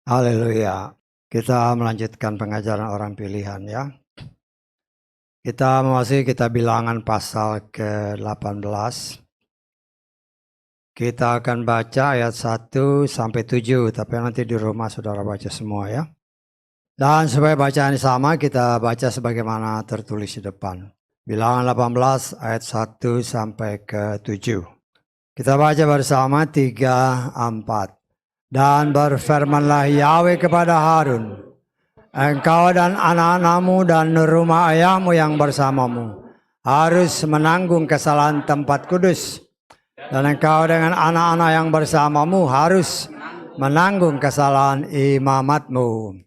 Haleluya. Kita melanjutkan pengajaran orang pilihan ya. Kita memasuki kitab Bilangan pasal ke-18. Kita akan baca ayat 1 sampai 7, tapi nanti di rumah saudara baca semua ya. Dan supaya bacaan sama, kita baca sebagaimana tertulis di depan. Bilangan 18 ayat 1 sampai ke 7. Kita baca bersama 3, 4. Dan berfirmanlah Yahweh kepada Harun, engkau dan anak-anakmu dan rumah ayahmu yang bersamamu harus menanggung kesalahan tempat kudus. Dan engkau dengan anak-anak yang bersamamu harus menanggung kesalahan imamatmu.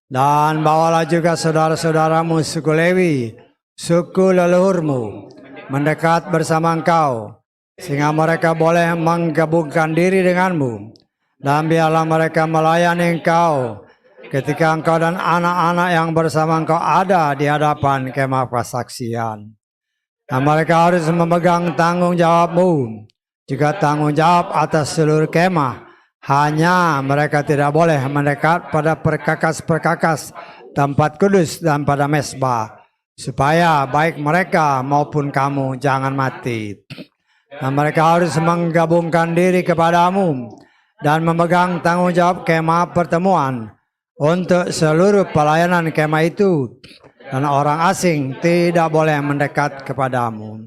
Dan bawalah juga saudara-saudaramu suku Lewi, suku leluhurmu, mendekat bersama engkau, sehingga mereka boleh menggabungkan diri denganmu. Dan biarlah mereka melayani engkau ketika engkau dan anak-anak yang bersama engkau ada di hadapan kemah persaksian. Dan mereka harus memegang tanggung jawabmu, juga tanggung jawab atas seluruh kemah. Hanya mereka tidak boleh mendekat pada perkakas-perkakas tempat kudus dan pada mesbah, supaya baik mereka maupun kamu jangan mati. Dan mereka harus menggabungkan diri kepadamu dan memegang tanggung jawab kemah pertemuan untuk seluruh pelayanan kemah itu. Dan orang asing tidak boleh mendekat kepadamu.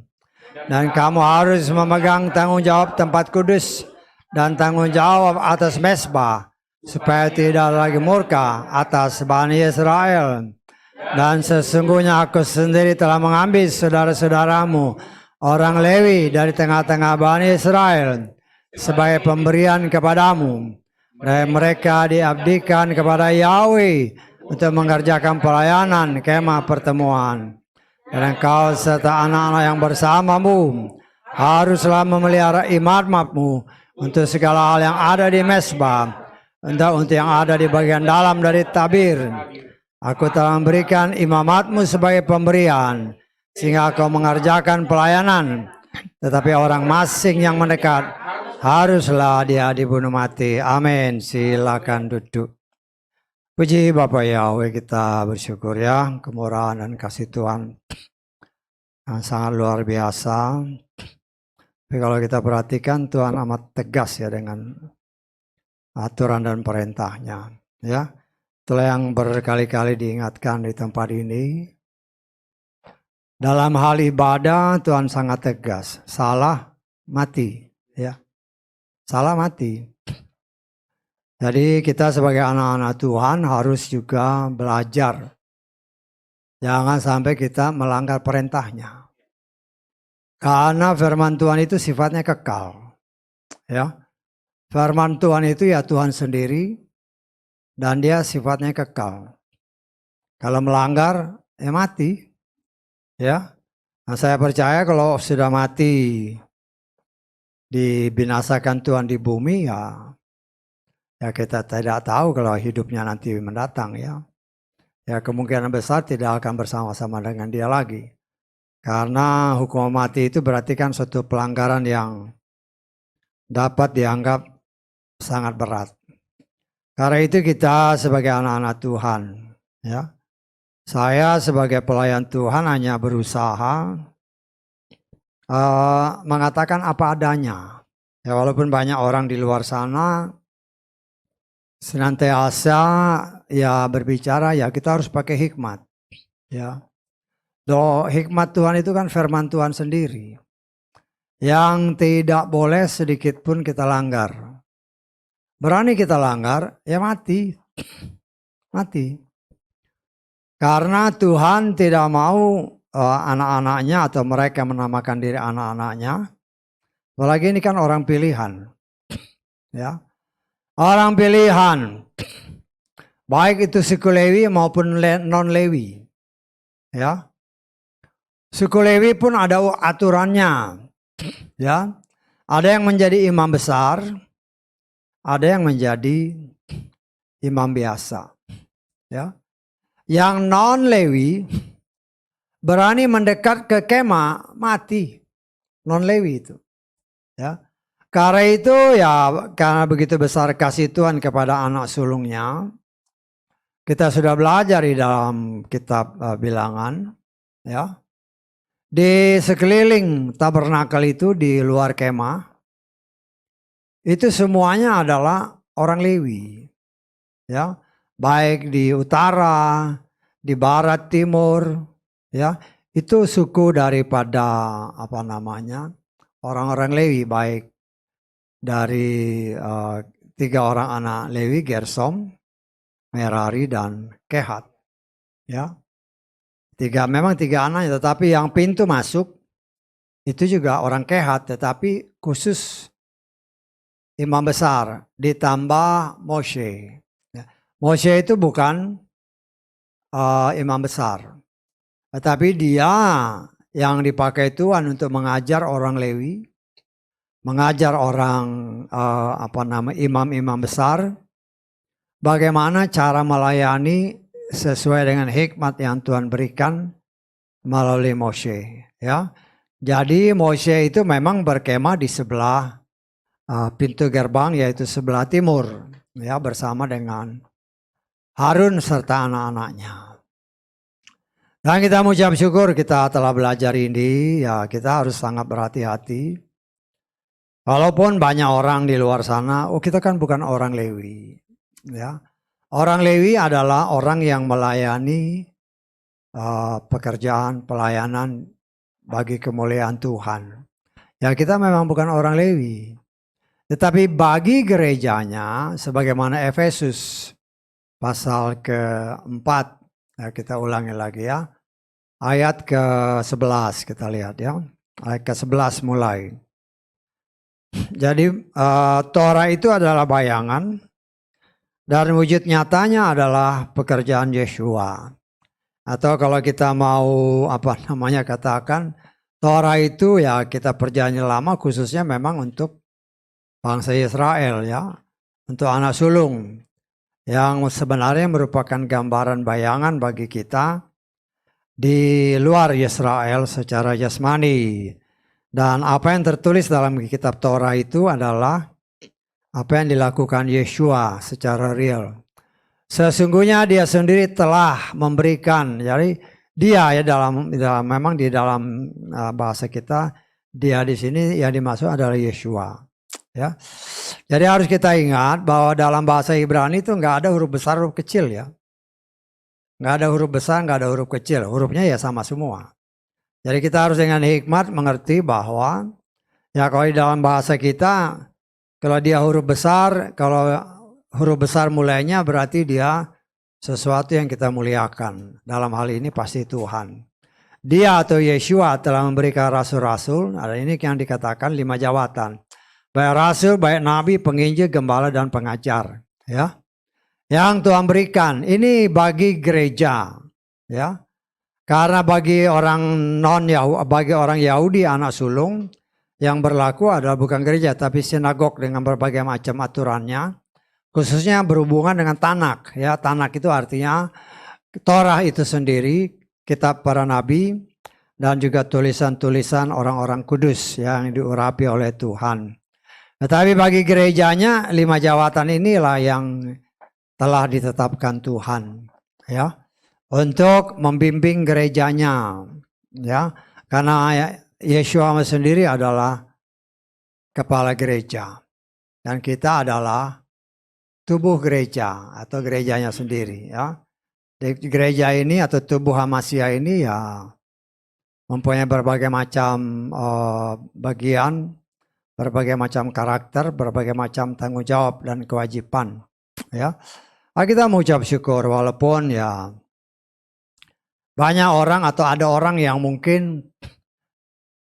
Dan kamu harus memegang tanggung jawab tempat kudus dan tanggung jawab atas mesbah, supaya tidak lagi murka atas Bani Israel. Dan sesungguhnya aku sendiri telah mengambil saudara-saudaramu orang Lewi dari tengah-tengah Bani Israel sebagai pemberian kepadamu. Dan mereka diabdikan kepada Yahweh untuk mengerjakan pelayanan kemah pertemuan. Dan engkau serta anak-anak yang bersamamu haruslah memelihara imamat-mu untuk segala hal yang ada di mesbah, untuk yang ada di bagian dalam dari tabir. Aku telah memberikan imamat-mu sebagai pemberian, sehingga kau mengerjakan pelayanan. Tetapi orang asing yang mendekat haruslah dia dibunuh mati. Amin. Silakan duduk. Puji Bapa Yahweh, kita bersyukur ya, kemurahan dan kasih Tuhan yang sangat luar biasa. Tapi kalau kita perhatikan, Tuhan amat tegas ya dengan aturan dan perintahnya. Ya, itulah yang berkali-kali diingatkan di tempat ini. Dalam hal ibadah Tuhan sangat tegas. Salah mati, ya. Salah mati. Jadi kita sebagai anak-anak Tuhan harus juga belajar. Jangan sampai kita melanggar perintahnya. Karena firman Tuhan itu sifatnya kekal. Ya. Firman Tuhan itu ya Tuhan sendiri dan dia sifatnya kekal. Kalau melanggar ya mati. Ya. Nah, saya percaya kalau sudah mati dibinasakan Tuhan di bumi ya kita tidak tahu kalau hidupnya nanti mendatang ya. Ya kemungkinan besar tidak akan bersama-sama dengan dia lagi. Karena hukuman mati itu berarti kan suatu pelanggaran yang dapat dianggap sangat berat. Karena itu kita sebagai anak-anak Tuhan, ya, saya sebagai pelayan Tuhan hanya berusaha mengatakan apa adanya. Ya walaupun banyak orang di luar sana senantiasa ya berbicara, ya kita harus pakai hikmat, ya. Hikmat Tuhan itu kan firman Tuhan sendiri, yang tidak boleh sedikit pun kita langgar. Berani kita langgar, ya mati. Mati. Karena Tuhan tidak mau anak-anaknya atau mereka menamakan diri anak-anaknya. Apalagi ini kan orang pilihan. Ya. Orang pilihan. Baik itu suku Lewi maupun non-Lewi. Ya. Suku Lewi pun ada aturannya. Ya. Ada yang menjadi imam besar, ada yang menjadi imam biasa. Ya. Yang non-Lewi berani mendekat ke kemah mati. Non-Lewi itu. Ya. Karena itu ya, karena begitu besar kasih Tuhan kepada anak sulungnya, kita sudah belajar di dalam kitab Bilangan, ya. Di sekeliling tabernakel itu di luar kemah, itu semuanya adalah orang Lewi, ya. Baik di utara, di barat, timur, ya. Itu suku daripada orang-orang Lewi, baik dari 3 orang anak Lewi, Gersom, Merari, dan Kehat, ya. Memang 3 anaknya, tetapi yang pintu masuk itu juga orang Kehat, tetapi khusus imam besar ditambah Moshe. Ya. Moshe itu bukan imam besar, tetapi dia yang dipakai Tuhan untuk mengajar orang Lewi, mengajar orang imam-imam besar, bagaimana cara melayani sesuai dengan hikmat yang Tuhan berikan melalui Moshe, ya. Jadi Moshe itu memang berkemah di sebelah pintu gerbang, yaitu sebelah timur, ya, bersama dengan Harun serta anak-anaknya. Dan kita mengucap syukur kita telah belajar ini, ya, kita harus sangat berhati-hati. Walaupun banyak orang di luar sana, kita kan bukan orang Lewi, ya. Orang Lewi adalah orang yang melayani pekerjaan pelayanan bagi kemuliaan Tuhan. Ya, kita memang bukan orang Lewi. Tetapi bagi gerejanya, sebagaimana Efesus pasal ke-4, ya, kita ulangi lagi ya. Ayat ke-11 kita lihat ya. Ayat ke-11 mulai. Jadi Torah itu adalah bayangan, dan wujud nyatanya adalah pekerjaan Yeshua. Atau kalau kita mau katakan, Torah itu ya kita perjanjian lama khususnya memang untuk bangsa Israel, ya. Untuk anak sulung. Yang sebenarnya merupakan gambaran bayangan bagi kita di luar Israel secara jasmani. Dan apa yang tertulis dalam kitab Torah itu adalah apa yang dilakukan Yeshua secara real. Sesungguhnya dia sendiri telah memberikan, jadi dia ya memang di dalam bahasa kita, dia di sini yang dimaksud adalah Yeshua, ya. Jadi harus kita ingat bahwa dalam bahasa Ibrani itu nggak ada huruf besar, huruf kecil, ya. Nggak ada huruf besar, nggak ada huruf kecil, hurufnya ya sama semua. Jadi kita harus dengan hikmat mengerti bahwa ya kalau di dalam bahasa kita, kalau dia huruf besar, kalau huruf besar mulainya berarti dia sesuatu yang kita muliakan. Dalam hal ini pasti Tuhan. Dia atau Yeshua telah memberikan rasul-rasul, ada ini yang dikatakan 5 jabatan. Baik rasul, baik nabi, penginjil, gembala, dan pengajar. Ya, yang Tuhan berikan ini bagi gereja, ya. Karena bagi orang bagi orang Yahudi anak sulung yang berlaku adalah bukan gereja tapi sinagog dengan berbagai macam aturannya, khususnya berhubungan dengan Tanak, ya. Tanak itu artinya Torah itu sendiri, kitab para nabi, dan juga tulisan-tulisan orang-orang kudus yang diurapi oleh Tuhan. Tetapi bagi gerejanya 5 jabatan inilah yang telah ditetapkan Tuhan, ya, untuk membimbing gerejanya, ya. Karena Yeshua sendiri adalah kepala gereja dan kita adalah tubuh gereja atau gerejanya sendiri, ya. Di gereja ini atau tubuh Hamasia ini ya mempunyai berbagai macam bagian, berbagai macam karakter, berbagai macam tanggung jawab dan kewajiban, ya. Kita mengucap syukur walaupun ya banyak orang atau ada orang yang mungkin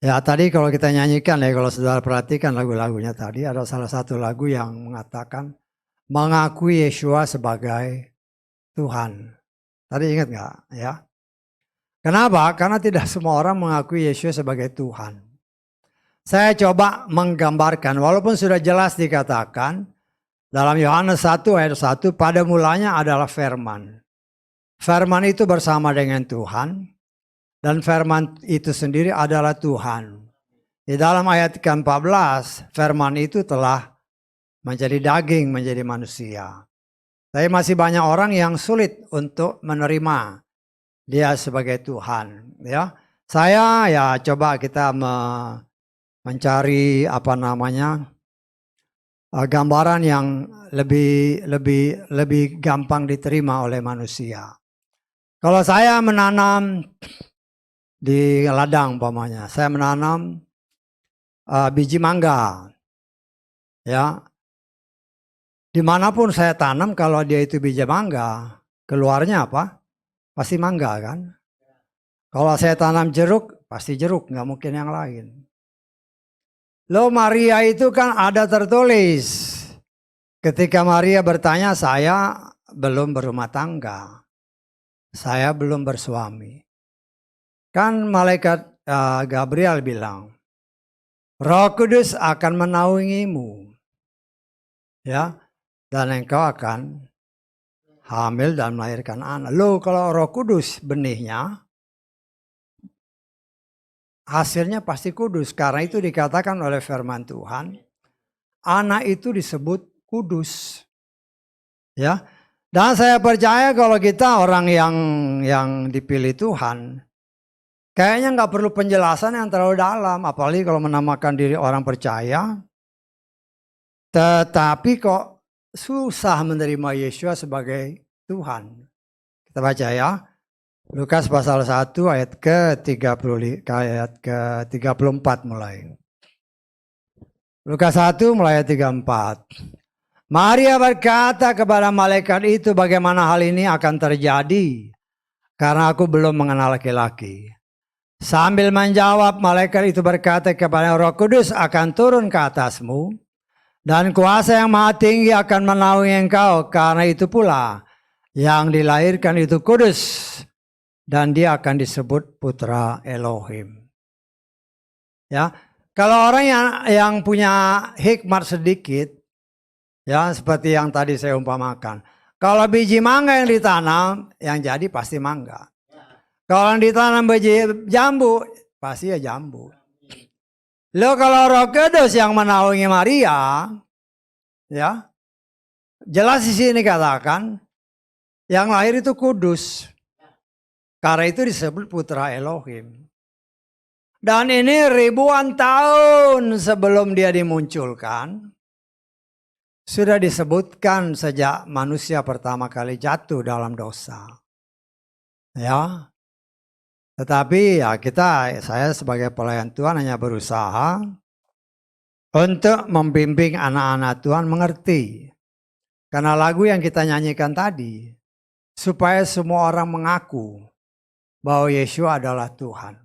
ya tadi kalau kita nyanyikan ya, kalau saudara perhatikan lagu-lagunya tadi ada salah satu lagu yang mengatakan mengakui Yeshua sebagai Tuhan. Tadi ingat nggak ya? Kenapa? Karena tidak semua orang mengakui Yeshua sebagai Tuhan. Saya coba menggambarkan walaupun sudah jelas dikatakan dalam Yohanes 1 ayat 1 pada mulanya adalah firman. Firman itu bersama dengan Tuhan dan firman itu sendiri adalah Tuhan. Di dalam ayat ke-14, firman itu telah menjadi daging, menjadi manusia. Tapi masih banyak orang yang sulit untuk menerima dia sebagai Tuhan. Ya, saya ya coba kita mencari gambaran yang lebih gampang diterima oleh manusia. Kalau saya menanam di ladang umpamanya, saya menanam biji mangga, ya, dimanapun saya tanam kalau dia itu biji mangga, keluarnya apa? Pasti mangga kan? Kalau saya tanam jeruk, pasti jeruk, nggak mungkin yang lain. Loh Maria itu kan ada tertulis. Ketika Maria bertanya, saya belum berumah tangga. Saya belum bersuami. Kan malaikat Gabriel bilang, Roh Kudus akan menaungimu. Ya, dan engkau akan hamil dan melahirkan anak. Loh kalau Roh Kudus benihnya, hasilnya pasti kudus. Karena itu dikatakan oleh firman Tuhan, anak itu disebut kudus. Ya, dan saya percaya kalau kita orang yang dipilih Tuhan, kayaknya nggak perlu penjelasan yang terlalu dalam, apalagi kalau menamakan diri orang percaya. Tetapi kok susah menerima Yesus sebagai Tuhan. Kita baca ya. Lukas pasal 1 ayat ke-34 mulai. Lukas 1 mulai ayat 34. Maria berkata kepada malaikat itu, bagaimana hal ini akan terjadi? Karena aku belum mengenal laki-laki. Sambil menjawab, malaikat itu berkata kepada Roh Kudus akan turun ke atasmu. Dan kuasa yang maha tinggi akan menaungi engkau. Karena itu pula yang dilahirkan itu kudus. Dan dia akan disebut putra Elohim. Ya, kalau orang yang punya hikmat sedikit, ya seperti yang tadi saya umpamakan. Kalau biji mangga yang ditanam, yang jadi pasti mangga. Kalau yang ditanam biji jambu, pasti ya jambu. Lo kalau Roh Kudus yang menaungi Maria, ya jelas di sini katakan yang lahir itu kudus. Karena itu disebut putra Elohim. Dan ini ribuan tahun sebelum dia dimunculkan, sudah disebutkan sejak manusia pertama kali jatuh dalam dosa. Ya. Tetapi ya saya sebagai pelayan Tuhan hanya berusaha untuk membimbing anak-anak Tuhan mengerti. Karena lagu yang kita nyanyikan tadi, supaya semua orang mengaku bahwa Yesus adalah Tuhan.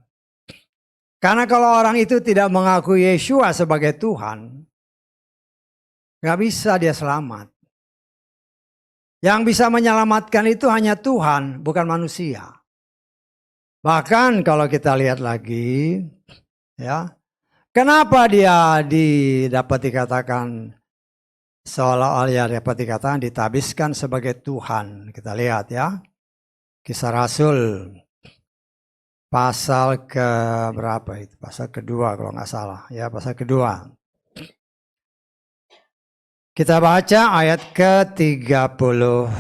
Karena kalau orang itu tidak mengaku Yesus sebagai Tuhan, gak bisa dia selamat. Yang bisa menyelamatkan itu hanya Tuhan, bukan manusia. Bahkan kalau kita lihat lagi, ya, kenapa dia dapat dikatakan seolah-olah dapat dikatakan ditabiskan sebagai Tuhan? Kita lihat ya, Kisah Rasul pasal ke berapa itu? Pasal kedua kalau nggak salah, ya pasal kedua. Kita baca ayat ke-36.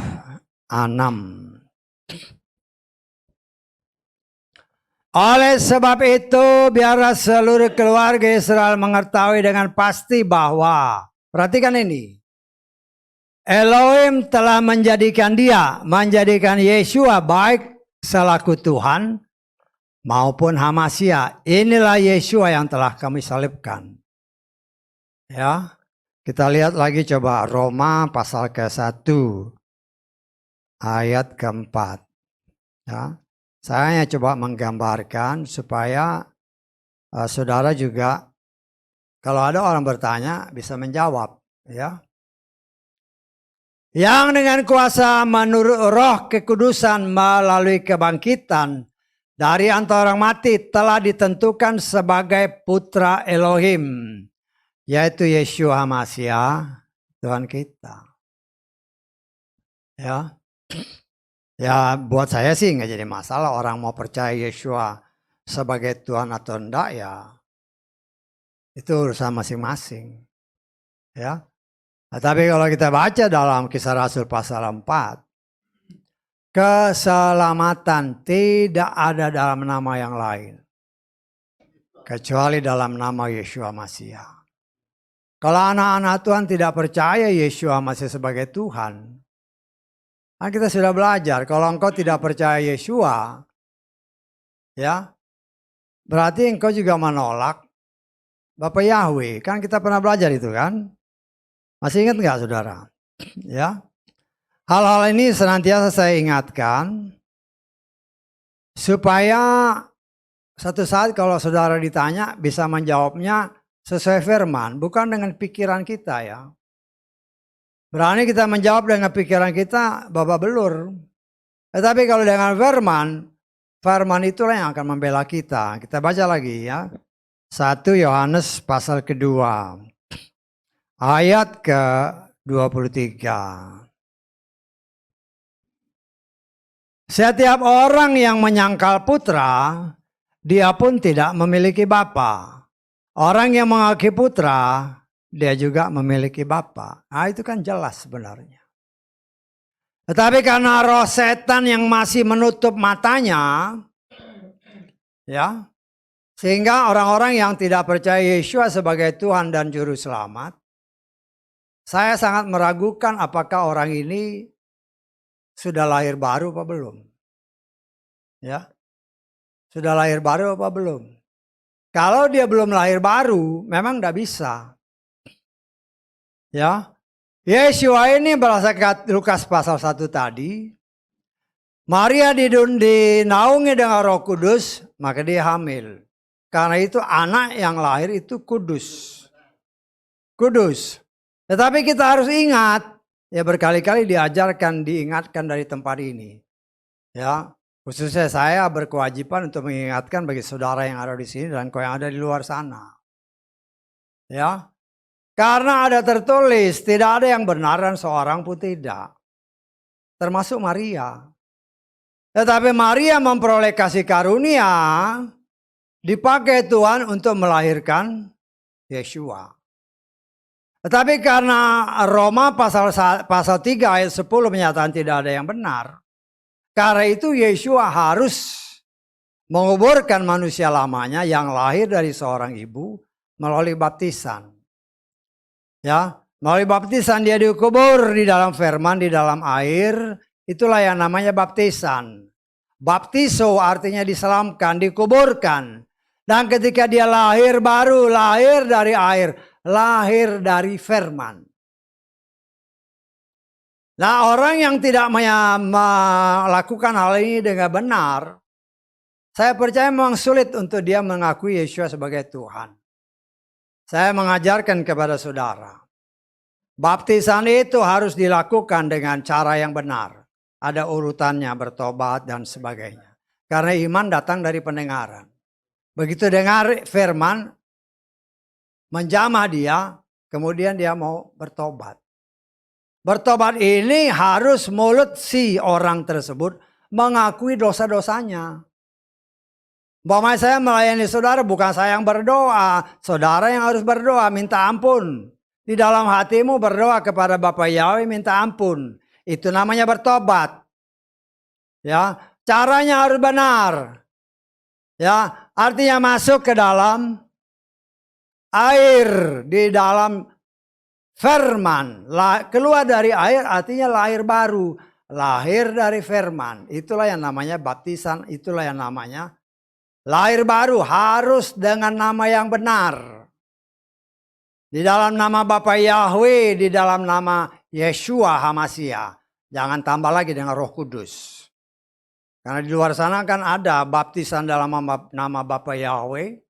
Oleh sebab itu, biarlah seluruh keluarga Israel mengetahui dengan pasti bahwa, perhatikan ini, Elohim telah menjadikan Yeshua baik selaku Tuhan maupun Hamasya. Inilah Yeshua yang telah kami salibkan. Ya, kita lihat lagi coba Roma pasal ke-1 ayat ke-4. Ya. Saya hanya coba menggambarkan supaya saudara juga kalau ada orang bertanya bisa menjawab, ya. Yang dengan kuasa menurut roh kekudusan melalui kebangkitan dari antara orang mati telah ditentukan sebagai putra Elohim, yaitu Yeshua Hamasya, Tuhan kita. Ya. Ya buat saya sih nggak jadi masalah orang mau percaya Yeshua sebagai Tuhan atau enggak ya. Itu urusan masing-masing. Ya. Nah, tapi kalau kita baca dalam Kisah Rasul pasal 4, keselamatan tidak ada dalam nama yang lain kecuali dalam nama Yeshua Masiha. Kalau anak-anak Tuhan tidak percaya Yeshua Masih sebagai Tuhan, nah kita sudah belajar kalau engkau tidak percaya Yeshua, ya, berarti engkau juga menolak Bapak Yahweh. Kan kita pernah belajar itu kan? Masih ingat nggak saudara? Ya, hal-hal ini senantiasa saya ingatkan supaya satu saat kalau saudara ditanya bisa menjawabnya sesuai firman, bukan dengan pikiran kita ya. Berani kita menjawab dengan pikiran kita, babak belur. Tetapi kalau dengan firman, firman itulah yang akan membela kita. Kita baca lagi ya. 1 Yohanes pasal kedua, ayat ke-23. Setiap orang yang menyangkal putra, dia pun tidak memiliki bapa. Orang yang mengasihi putra, dia juga memiliki bapa. Nah itu kan jelas sebenarnya. Tetapi karena roh setan yang masih menutup matanya, ya, sehingga orang-orang yang tidak percaya Yeshua sebagai Tuhan dan Juru Selamat, saya sangat meragukan apakah orang ini sudah lahir baru apa belum. Ya, sudah lahir baru apa belum? Kalau dia belum lahir baru, memang tidak bisa. Ya, Yeshua ini berdasarkan Lukas pasal 1 tadi, Maria dinaungi dengan Roh Kudus, maka dia hamil. Karena itu anak yang lahir itu kudus. Kudus. Tetapi kita harus ingat, ya berkali-kali diingatkan dari tempat ini. Ya, khususnya saya berkewajiban untuk mengingatkan bagi saudara yang ada di sini dan kau yang ada di luar sana. Ya, karena ada tertulis tidak ada yang benar dan seorang pun tidak. Termasuk Maria. Tetapi Maria memperoleh kasih karunia, dipakai Tuhan untuk melahirkan Yeshua. Tetapi karena Roma pasal 3 ayat 10 menyatakan tidak ada yang benar. Karena itu Yeshua harus menguburkan manusia lamanya yang lahir dari seorang ibu melalui baptisan. Ya, melalui baptisan dia dikubur di dalam firman, di dalam air. Itulah yang namanya baptisan. Baptiso artinya diselamkan, dikuburkan. Dan ketika dia lahir baru, lahir dari air, lahir dari firman. Nah, orang yang tidak melakukan hal ini dengan benar, saya percaya memang sulit untuk dia mengakui Yeshua sebagai Tuhan. Saya mengajarkan kepada saudara, baptisan itu harus dilakukan dengan cara yang benar. Ada urutannya, bertobat dan sebagainya. Karena iman datang dari pendengaran. Begitu dengar firman, menjamah dia, kemudian dia mau bertobat. Bertobat ini harus mulut si orang tersebut mengakui dosa-dosanya. Bahwa saya melayani saudara, bukan saya yang berdoa. Saudara yang harus berdoa, minta ampun. Di dalam hatimu berdoa kepada Bapak Yahweh, minta ampun. Itu namanya bertobat. Ya, caranya harus benar. Ya, artinya masuk ke dalam air, di dalam firman. Keluar dari air artinya lahir baru. Lahir dari firman. Itulah yang namanya baptisan, itulah yang namanya lahir baru, harus dengan nama yang benar. Di dalam nama Bapa Yahweh, di dalam nama Yeshua HaMashiach. Jangan tambah lagi dengan Roh Kudus. Karena di luar sana kan ada baptisan dalam nama Bapa Yahweh,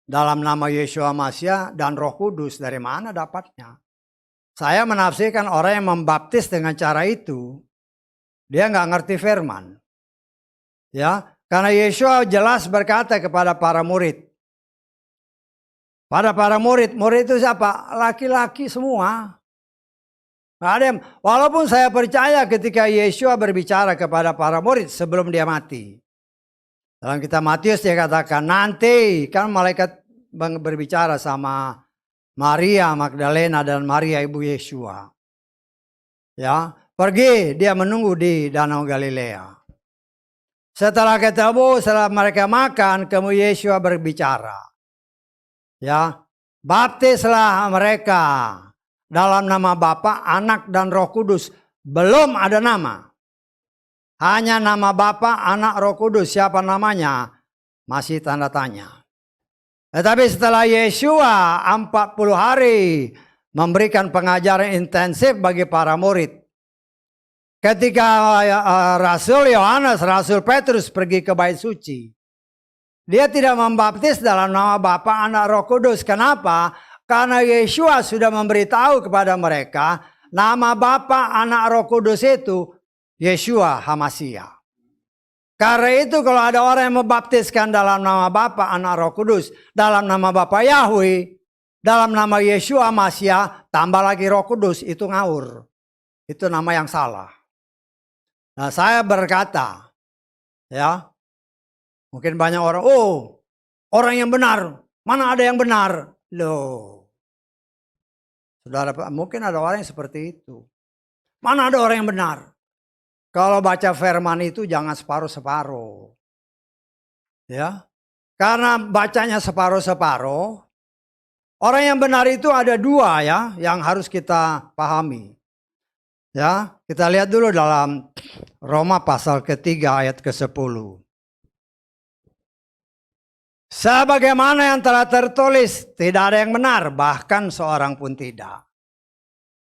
dalam nama Yeshua HaMashiach dan Roh Kudus. Dari mana dapatnya? Saya menafsirkan orang yang membaptis dengan cara itu, dia nggak ngerti firman. Ya, karena Yeshua jelas berkata kepada para murid. Pada para murid itu siapa? Laki-laki semua. Walaupun saya percaya ketika Yeshua berbicara kepada para murid sebelum dia mati. Dalam kitab Matius dia katakan nanti kan malaikat berbicara sama Maria Magdalena dan Maria ibu Yeshua. Ya, pergi, dia menunggu di Danau Galilea. Setelah ketemu, setelah mereka makan, kemudian Yeshua berbicara. Ya, baptislah mereka dalam nama Bapa, Anak dan Roh Kudus. Belum ada nama. Hanya nama Bapa, Anak, Roh Kudus. Siapa namanya? Masih tanda tanya. Tetapi setelah Yeshua 40 hari memberikan pengajaran intensif bagi para murid. Ketika Rasul Yohanes, Rasul Petrus pergi ke bait suci. Dia tidak membaptis dalam nama Bapa, Anak, Roh Kudus. Kenapa? Karena Yeshua sudah memberitahu kepada mereka nama Bapa, Anak, Roh Kudus itu Yeshua HaMashiach. Karena itu kalau ada orang yang membaptiskan dalam nama Bapa, Anak, Roh Kudus, dalam nama Bapa Yahweh, dalam nama Yeshua HaMashiach, tambah lagi Roh Kudus, itu ngawur. Itu nama yang salah. Nah, saya berkata, ya, mungkin banyak orang, oh, orang yang benar, mana ada yang benar? Loh, saudara, mungkin ada orang yang seperti itu. Mana ada orang yang benar? Kalau baca firman itu jangan separuh-separuh. Ya. Karena bacanya separuh-separuh, orang yang benar itu ada dua ya yang harus kita pahami. Ya, kita lihat dulu dalam Roma pasal ketiga ayat ke-10. Sebagaimana yang telah tertulis, tidak ada yang benar, bahkan seorang pun tidak.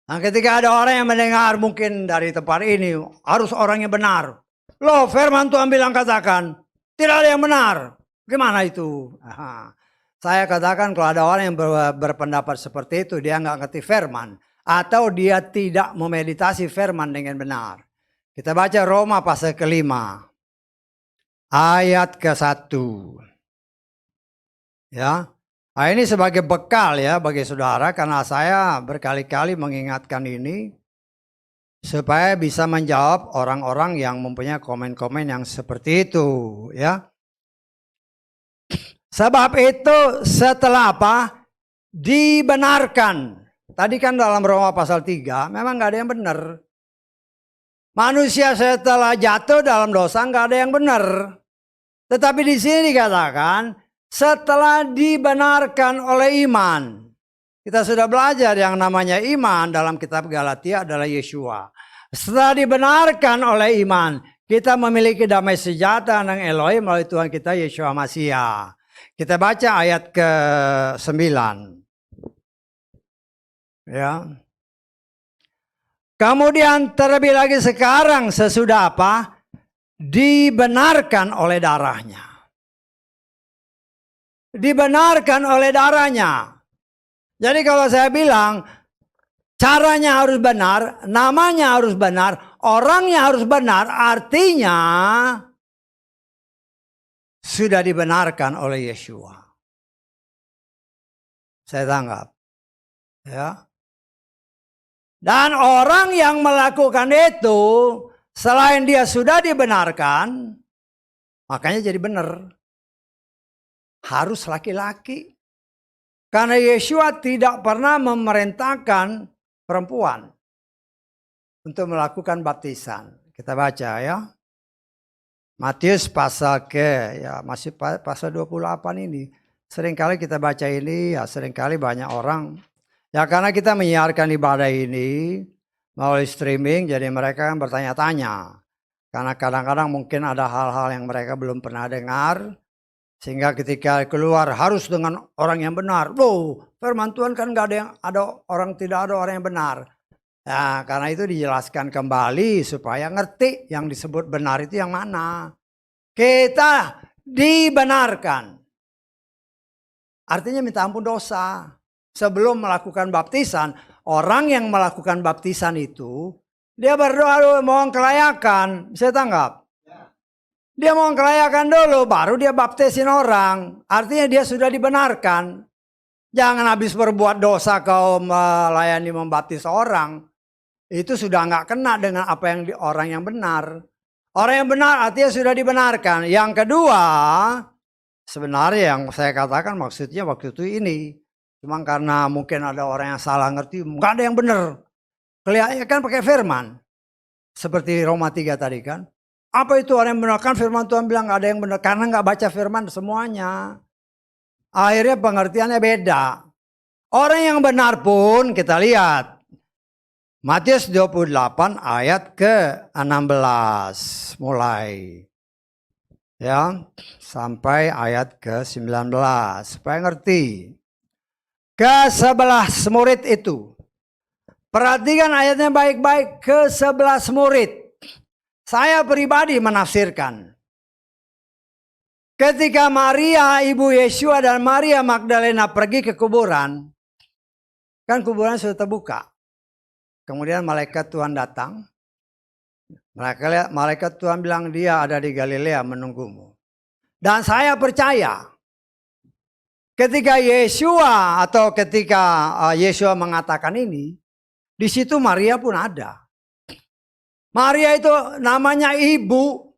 Nah, ketika ada orang yang mendengar mungkin dari tempat ini, harus orang yang benar. Loh, firman Tuhan bilang katakan, tidak ada yang benar. Gimana itu? Aha. Saya katakan kalau ada orang yang berpendapat seperti itu, dia nggak ngerti firman. Atau dia tidak memeditasi firman dengan benar. Kita baca Roma pasal ke-5. Ayat ke-1. Ya. Nah, ini sebagai bekal ya bagi saudara karena saya berkali-kali mengingatkan ini supaya bisa menjawab orang-orang yang mempunyai komen-komen yang seperti itu ya. Sebab itu setelah apa? Dibenarkan. Tadi kan dalam Roma pasal 3 memang gak ada yang benar. Manusia setelah jatuh dalam dosa gak ada yang benar. Tetapi di sini dikatakan setelah dibenarkan oleh iman. Kita sudah belajar yang namanya iman dalam kitab Galatia adalah Yeshua. Setelah dibenarkan oleh iman, kita memiliki damai sejahtera dengan Elohim melalui Tuhan kita Yeshua HaMashiach. Kita baca ayat ke-9. Ya. Kemudian terlebih lagi sekarang sesudah apa? Dibenarkan oleh darahnya. Dibenarkan oleh darahnya. Jadi kalau saya bilang caranya harus benar, namanya harus benar, orangnya harus benar, artinya sudah dibenarkan oleh Yeshua. Saya tanggap. Ya. Dan orang yang melakukan itu selain dia sudah dibenarkan, makanya jadi benar. Harus laki-laki. Karena Yeshua tidak pernah memerintahkan perempuan untuk melakukan baptisan. Kita baca ya. Matius pasal masih pasal 28 ini. Seringkali kita baca ini, ya seringkali banyak orang. Ya karena kita menyiarkan ibadah ini melalui streaming, jadi mereka kan bertanya-tanya. Karena kadang-kadang mungkin ada hal-hal yang mereka belum pernah dengar. Sehingga ketika keluar harus dengan orang yang benar. Loh, firman Tuhan kan gak tidak ada orang yang benar. Ya, karena itu dijelaskan kembali supaya ngerti yang disebut benar itu yang mana. Kita dibenarkan. Artinya minta ampun dosa. Sebelum melakukan baptisan, orang yang melakukan baptisan itu, dia berdoa mohon kelayakan. Bisa tanggap? Dia mau kelayakan dulu, baru dia baptisin orang. Artinya dia sudah dibenarkan. Jangan habis berbuat dosa kau melayani membaptis orang. Itu sudah nggak kena dengan apa yang orang yang benar. Orang yang benar artinya sudah dibenarkan. Yang kedua, Sebenarnya yang saya katakan maksudnya waktu itu ini. Cuma karena mungkin ada orang yang salah ngerti, nggak ada yang benar. Kelihatannya kan pakai firman. Seperti Roma 3 tadi kan. Apa itu orang yang benar? Kan firman Tuhan bilang nggak ada yang benar. Karena nggak baca firman semuanya. Akhirnya pengertiannya beda. Orang yang benar pun kita lihat. Matius 28 ayat ke-16 mulai. Ya, sampai ayat ke-19 supaya ngerti. Ke-11 murid itu. Perhatikan ayatnya baik-baik. Ke-11 murid. Saya pribadi menafsirkan. Ketika Maria ibu Yesua dan Maria Magdalena pergi ke kuburan. Kan kuburan sudah terbuka. Kemudian malaikat Tuhan datang. Malaikat Tuhan bilang dia ada di Galilea menunggumu. Dan saya percaya ketika Yesua atau ketika Yesua mengatakan ini, di situ Maria pun ada. Maria itu namanya ibu,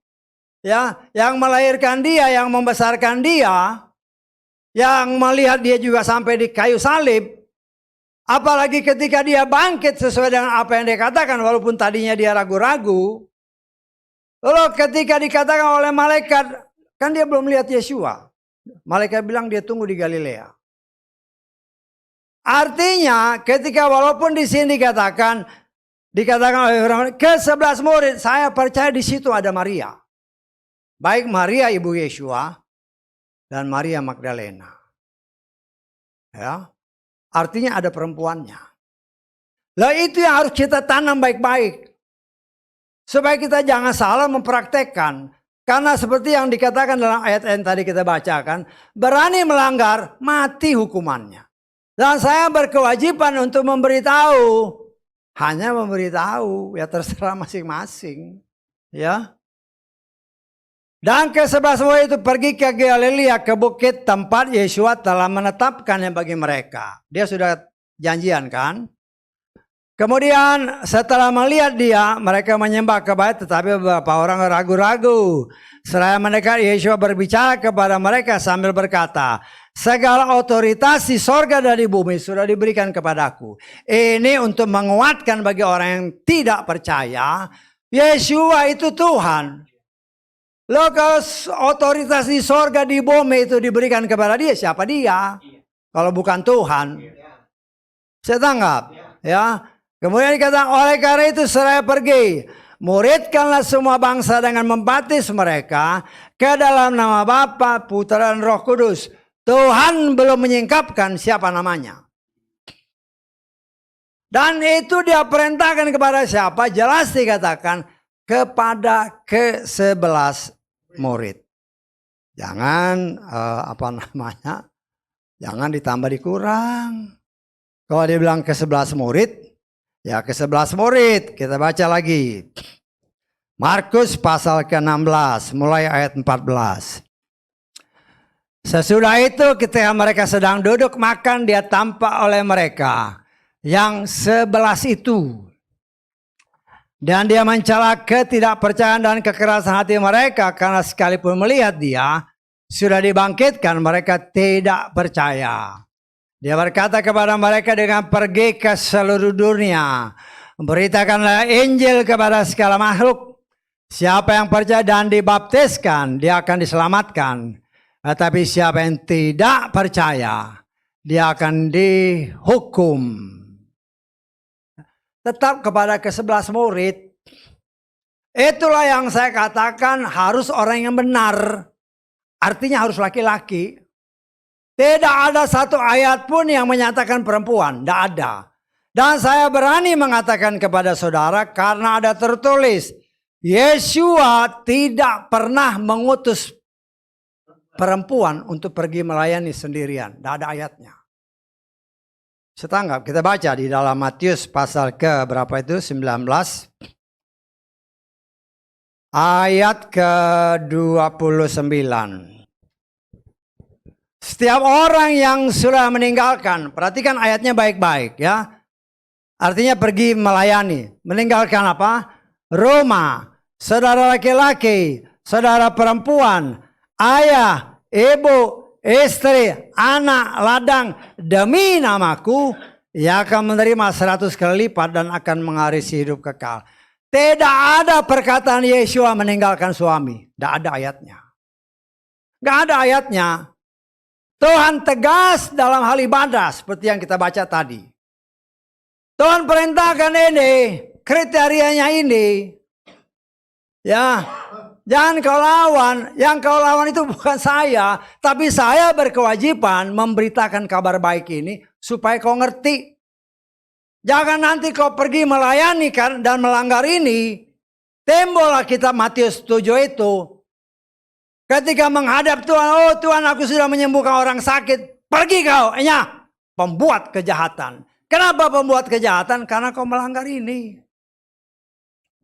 ya, yang melahirkan dia, yang membesarkan dia, yang melihat dia juga sampai di kayu salib. Apalagi ketika dia bangkit sesuai dengan apa yang dia katakan, walaupun tadinya dia ragu-ragu. Lalu ketika dikatakan oleh malaikat, kan dia belum lihat Yesua. Malaikat bilang dia tunggu di Galilea. Artinya ketika walaupun di sini dikatakan oleh ke-11 murid, saya percaya di situ ada Maria. Baik Maria ibu Yesua dan Maria Magdalena. Ya. Artinya ada perempuannya. Lah itu yang harus kita tanam baik-baik. Supaya kita jangan salah mempraktekkan. Karena seperti yang dikatakan dalam ayat yang tadi kita bacakan. Berani melanggar, mati hukumannya. Dan saya berkewajiban untuk memberitahu. Hanya memberitahu, ya terserah masing-masing. Ya. Dan ke-11 murid itu pergi ke Galilea, ke bukit tempat Yesua telah menetapkannya bagi mereka. Dia sudah janjian kan. Kemudian setelah melihat dia, mereka menyembah kepada, tetapi beberapa orang ragu-ragu. Seraya mendekat, Yesua berbicara kepada mereka sambil berkata, segala otoritas di sorga dan di bumi sudah diberikan kepadaku. Ini untuk menguatkan bagi orang yang tidak percaya, Yesua itu Tuhan. Loh kalau otoritas di sorga di bumi itu diberikan kepada dia, siapa dia? Kalau bukan Tuhan. Saya tanggap. Ya. Kemudian dikatakan oleh karena itu seraya pergi. Muridkanlah semua bangsa dengan membaptis mereka ke dalam nama Bapa, Putra dan Roh Kudus. Tuhan belum menyingkapkan siapa namanya. Dan itu dia perintahkan kepada siapa? Jelas dikatakan kepada ke-11 murid. Jangan jangan ditambah dikurang. Kalau dia bilang ke-11 murid, ya ke-11 murid. Kita baca lagi. Markus pasal ke-16 mulai ayat 14. Sesudah itu ketika mereka sedang duduk makan, dia tampak oleh mereka yang 11 itu. Dan dia mencela ketidakpercayaan dan kekerasan hati mereka, karena sekalipun melihat dia sudah dibangkitkan, mereka tidak percaya. Dia berkata kepada mereka dengan pergi ke seluruh dunia, beritakanlah Injil kepada segala makhluk. Siapa yang percaya dan dibaptiskan, dia akan diselamatkan. Tetapi siapa yang tidak percaya, dia akan dihukum. Tetap kepada ke-11 murid. Itulah yang saya katakan harus orang yang benar. Artinya harus laki-laki. Tidak ada satu ayat pun yang menyatakan perempuan. Tidak ada. Dan saya berani mengatakan kepada saudara karena ada tertulis. Yesua tidak pernah mengutus perempuan untuk pergi melayani sendirian. Tidak ada ayatnya. Setanggap kita baca di dalam Matius pasal ke berapa itu? 19. Ayat ke-29. Setiap orang yang sudah meninggalkan, perhatikan ayatnya baik-baik ya. Artinya pergi melayani. Meninggalkan apa? Rumah, saudara laki-laki, saudara perempuan, ayah, ibu, istri, anak, ladang demi namaku, ia akan menerima 100 kali lipat dan akan mengharisi hidup kekal. Tidak ada perkataan Yeshua meninggalkan suami. Tidak ada ayatnya. Tidak ada ayatnya. Tuhan tegas dalam hal ibadah seperti yang kita baca tadi. Tuhan perintahkan ini, kriterianya ini. Ya, jangan kau lawan. Yang kau lawan itu bukan saya, tapi saya berkewajiban memberitakan kabar baik ini supaya kau ngerti. Jangan nanti kau pergi melayani kan dan melanggar ini. Timbullah kitab Matius 7 itu. Ketika menghadap Tuhan, oh Tuhan aku sudah menyembuhkan orang sakit. Pergi kau, pembuat kejahatan. Kenapa pembuat kejahatan? Karena kau melanggar ini.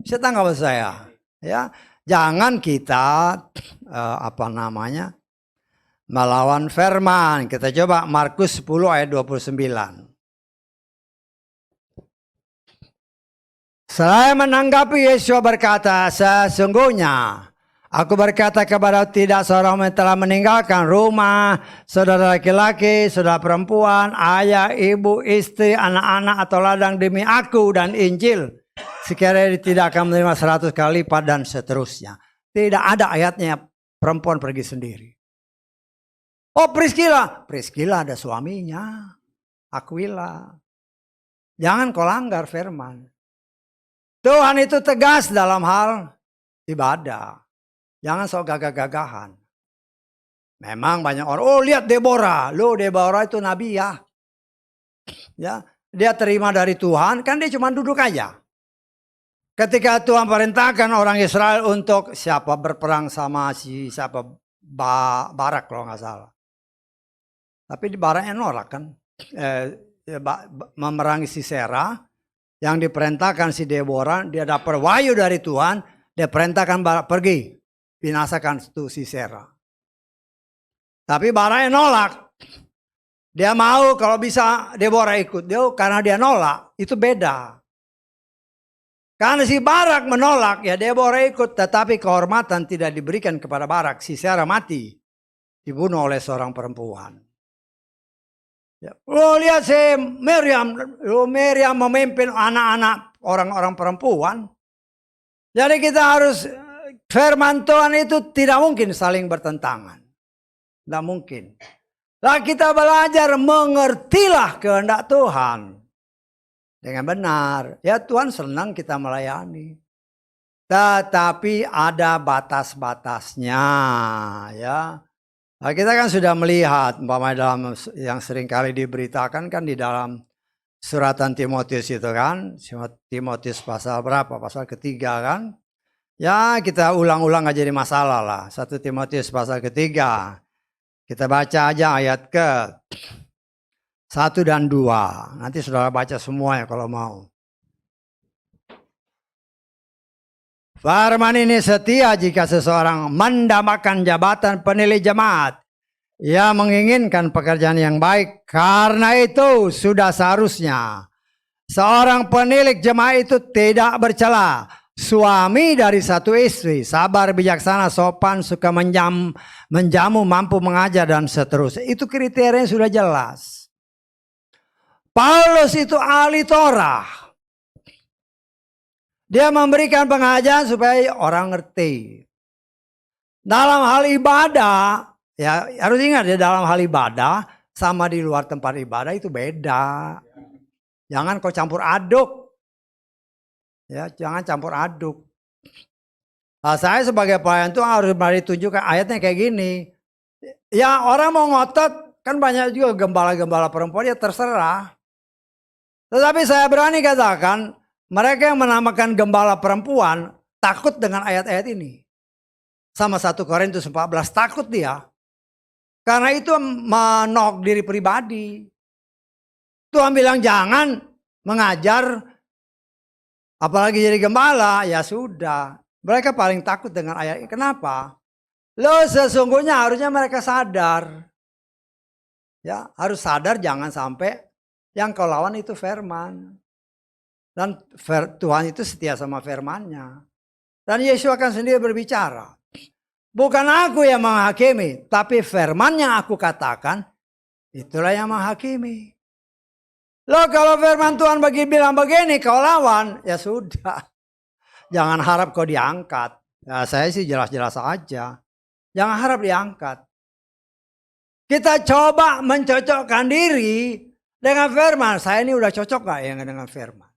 Saya tangkap saya. Ya, jangan kita melawan firman. Kita coba Markus 10 ayat 29. Saya menanggapi Yesus berkata, sesungguhnya aku berkata kepada tidak seorang yang telah meninggalkan rumah, saudara laki-laki, saudara perempuan, ayah, ibu, istri, anak-anak atau ladang demi aku dan Injil. Sekiranya tidak akan menerima 100 kali lipat dan seterusnya. Tidak ada ayatnya perempuan pergi sendiri. Oh Priscilla ada suaminya. Aquila. Jangan kau langgar firman. Tuhan itu tegas dalam hal ibadah. Jangan sok gagah-gagahan. Memang banyak orang, oh lihat Deborah. Deborah itu nabi ya. Ya, dia terima dari Tuhan, kan dia cuma duduk aja. Ketika Tuhan perintahkan orang Israel untuk berperang sama Barak kalau nggak salah. Tapi di Baraknya nolak kan. Memerangi Sisera. Yang diperintahkan si Deborah, dia dapat wahyu dari Tuhan, dia perintahkan Barak pergi, binasakan itu Sisera. Tapi Barak nolak. Dia mau kalau bisa Deborah ikut, karena dia nolak, itu beda. Karena si Barak menolak, ya Deborah ikut, tetapi kehormatan tidak diberikan kepada Barak. Sisera mati, dibunuh oleh seorang perempuan. Ya. Oh lihat si Miriam memimpin anak-anak orang-orang perempuan. Jadi kita harus firman Tuhan itu tidak mungkin saling bertentangan. Tidak mungkin. Lah kita belajar mengertilah kehendak Tuhan. Dengan benar. Ya Tuhan senang kita melayani. Tetapi ada batas-batasnya. Ya. Nah, kita kan sudah melihat dalam yang sering kali diberitakan kan di dalam suratan Timotius itu kan. Timotius pasal berapa? Pasal ketiga kan. Ya kita ulang-ulang aja jadi masalah lah. 1 Timotius pasal ketiga. Kita baca aja ayat ke 1 dan 2. Nanti saudara baca semuanya kalau mau. Firman ini setia jika seseorang mendapatkan jabatan penilai jemaat. Ia menginginkan pekerjaan yang baik. Karena itu sudah seharusnya seorang penilik jemaat itu tidak bercela. Suami dari satu istri, sabar, bijaksana, sopan, suka menjamu, mampu mengajar dan seterusnya. Itu kriterianya sudah jelas. Paulus itu ahli Torah. Dia memberikan pengajaran supaya orang ngerti. Dalam hal ibadah, ya harus ingat ya dalam hal ibadah sama di luar tempat ibadah itu beda. Jangan kau campur aduk. Ya, jangan campur aduk. Nah, saya sebagai pelayan itu harus tunjukkan ayatnya kayak gini. Ya orang mau ngotot, kan banyak juga gembala-gembala perempuan, ya terserah. Tetapi saya berani katakan, mereka yang menamakan gembala perempuan takut dengan ayat-ayat ini. Sama 1 Korintus 14 takut dia. Karena itu menok diri pribadi. Tuhan bilang jangan mengajar apalagi jadi gembala, ya sudah. Mereka paling takut dengan ayat ini. Kenapa? Sesungguhnya harusnya mereka sadar. Ya, harus sadar jangan sampai yang kau lawan itu firman. Dan Tuhan itu setia sama firman-Nya. Dan Yesus akan sendiri berbicara. Bukan aku yang menghakimi, tapi firman yang aku katakan, itulah yang menghakimi. Loh kalau firman Tuhan bilang begini, kau lawan, ya sudah. Jangan harap kau diangkat. Ya, saya sih jelas-jelas aja. Jangan harap diangkat. Kita coba mencocokkan diri dengan firman. Saya ini udah cocok gak ya dengan firman?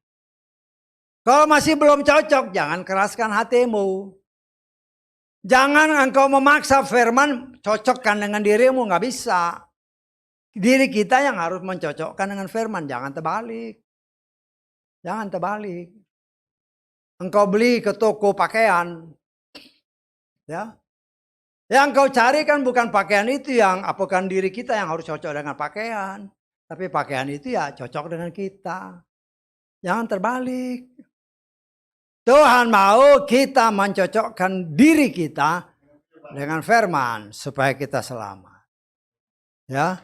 Kalau masih belum cocok, jangan keraskan hatimu. Jangan engkau memaksa firman cocokkan dengan dirimu, nggak bisa. Diri kita yang harus mencocokkan dengan firman, jangan terbalik. Jangan terbalik. Engkau beli ke toko pakaian, ya. Yang engkau cari kan bukan pakaian itu yang apakah diri kita yang harus cocok dengan pakaian, tapi pakaian itu ya cocok dengan kita. Jangan terbalik. Tuhan mau kita mencocokkan diri kita dengan firman supaya kita selamat. Ya.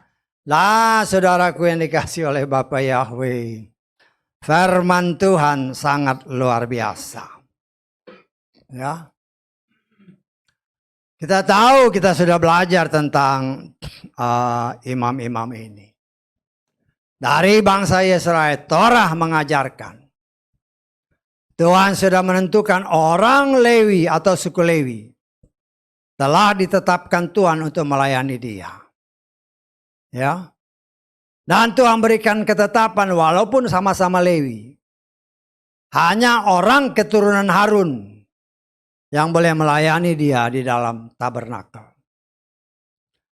Nah, saudaraku yang dikasih oleh Bapak Yahweh, firman Tuhan sangat luar biasa. Ya. Kita tahu kita sudah belajar tentang imam-imam ini. Dari bangsa Israel, Torah mengajarkan Tuhan sudah menentukan orang Lewi atau suku Lewi telah ditetapkan Tuhan untuk melayani dia. Ya. Dan Tuhan berikan ketetapan walaupun sama-sama Lewi. Hanya orang keturunan Harun yang boleh melayani dia di dalam tabernakel.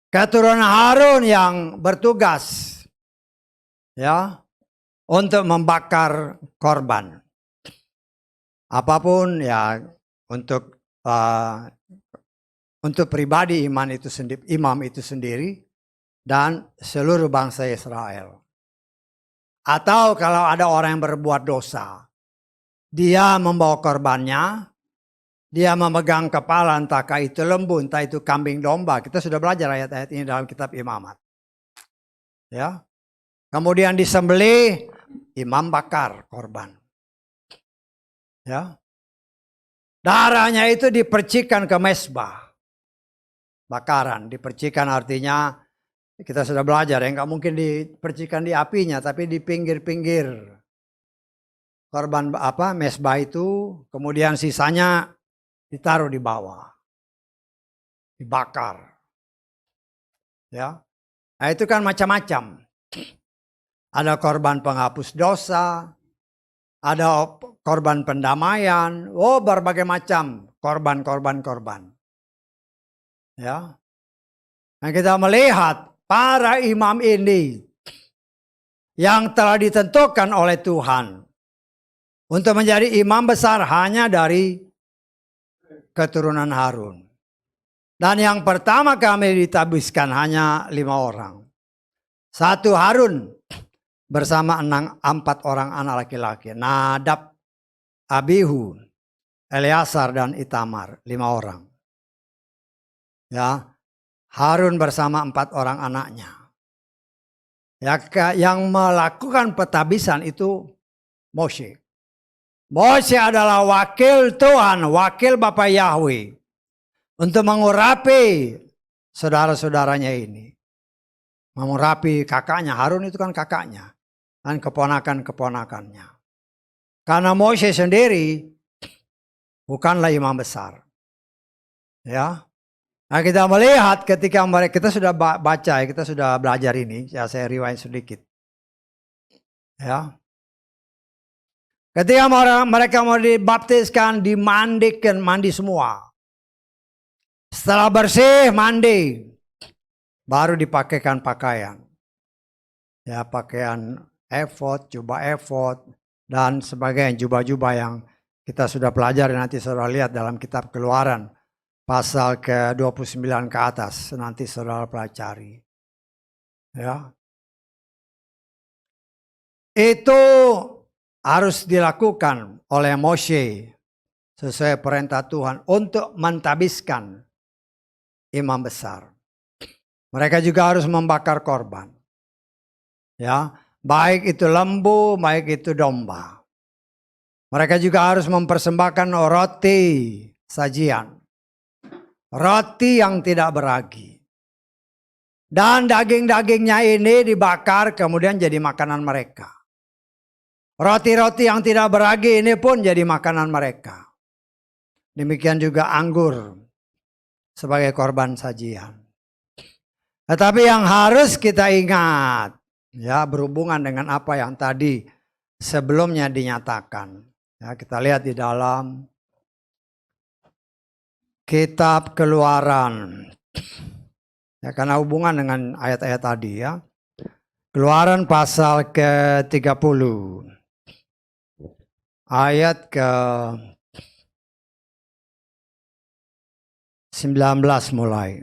Keturunan Harun yang bertugas ya untuk membakar korban. Apapun ya untuk pribadi imam itu sendiri dan seluruh bangsa Israel. Atau kalau ada orang yang berbuat dosa, dia membawa korbannya, dia memegang kepala entah itu lembu, entah itu kambing domba. Kita sudah belajar ayat-ayat ini dalam kitab Imamat. Ya. Kemudian disembelih, imam bakar korban. Ya. Darahnya itu dipercikan ke mezbah. Bakaran, dipercikan artinya kita sudah belajar ya, nggak mungkin dipercikan di apinya, tapi di pinggir-pinggir korban mezbah itu, kemudian sisanya ditaruh di bawah, dibakar. Ya, nah, itu kan macam-macam. Ada korban penghapus dosa, ada korban pendamaian, berbagai macam korban. Ya, nah kita melihat para imam ini yang telah ditentukan oleh Tuhan untuk menjadi imam besar hanya dari keturunan Harun. Dan yang pertama kami ditabiskan hanya 5 orang. 1 Harun bersama 4 orang anak laki-laki. Nadab, Abihu, Eleazar dan Itamar. 5 orang. Ya, Harun bersama 4 orang anaknya. Ya, yang melakukan petabisan itu Mose. Mose adalah wakil Tuhan, wakil Bapak Yahweh untuk mengurapi saudara-saudaranya ini. Mengurapi kakaknya, Harun itu kan kakaknya. Dan keponakan-keponakannya. Karena Mose sendiri bukanlah imam besar. Ya. Nah kita melihat ketika kita sudah baca, kita sudah belajar ini. Ya saya rewind sedikit. Ya. Ketika mereka mau dibaptiskan, dimandikan, mandi semua. Setelah bersih, mandi. Baru dipakaikan pakaian. Ya pakaian efod, jubah efod, dan sebagainya. Jubah-jubah yang kita sudah pelajari nanti saudara lihat dalam kitab Keluaran. Pasal ke-29 ke atas. Nanti saudara pelajari. Ya. Itu harus dilakukan oleh Mose sesuai perintah Tuhan untuk mentabiskan imam besar. Mereka juga harus membakar korban. Ya, baik itu lembu, baik itu domba. Mereka juga harus mempersembahkan roti sajian. roti yang tidak beragi. Dan daging-dagingnya ini dibakar kemudian jadi makanan mereka. Roti-roti yang tidak beragi ini pun jadi makanan mereka. Demikian juga anggur sebagai korban sajian. Tetapi yang harus kita ingat, ya, berhubungan dengan apa yang tadi sebelumnya dinyatakan. Ya, kita lihat di dalam Kitab Keluaran. Ya, karena hubungan dengan ayat-ayat tadi, ya. Keluaran pasal ke-30. Ayat ke-19 mulai.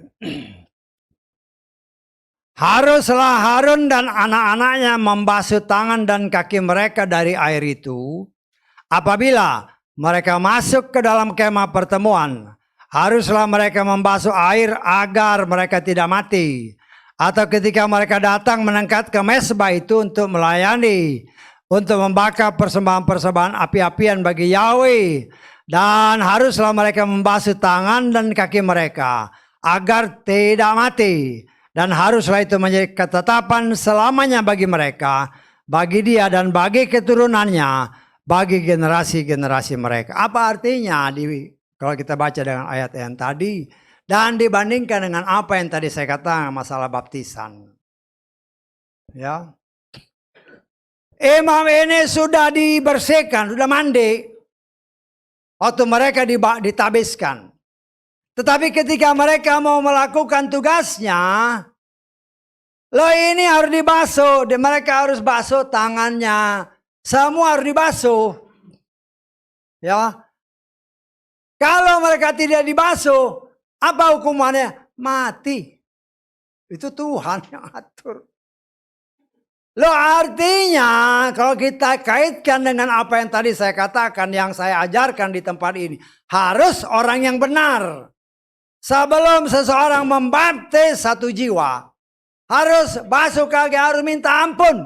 Haruslah Harun dan anak-anaknya membasuh tangan dan kaki mereka dari air itu. Apabila mereka masuk ke dalam kemah pertemuan, haruslah mereka membasuh air agar mereka tidak mati. Atau ketika mereka datang mendekat ke mezbah itu untuk melayani, untuk membakar persembahan-persembahan api-apian bagi Yahweh. Dan haruslah mereka membasuh tangan dan kaki mereka agar tidak mati. Dan haruslah itu menjadi ketetapan selamanya bagi mereka, bagi dia dan bagi keturunannya, bagi generasi-generasi mereka. Apa artinya kalau kita baca dengan ayat yang tadi dan dibandingkan dengan apa yang tadi saya katakan masalah baptisan. Ya. Imam ini sudah dibersihkan, sudah mandi waktu mereka ditabiskan. Tetapi ketika mereka mau melakukan tugasnya, ini harus dibasuh. Mereka harus basuh tangannya. Semua harus dibasuh. Ya. Kalau mereka tidak dibasuh, apa hukumannya? Mati. Itu Tuhan yang atur. Artinya kalau kita kaitkan dengan apa yang tadi saya katakan, yang saya ajarkan di tempat ini, harus orang yang benar. Sebelum seseorang membaptis satu jiwa, harus basuh kaki, harus minta ampun.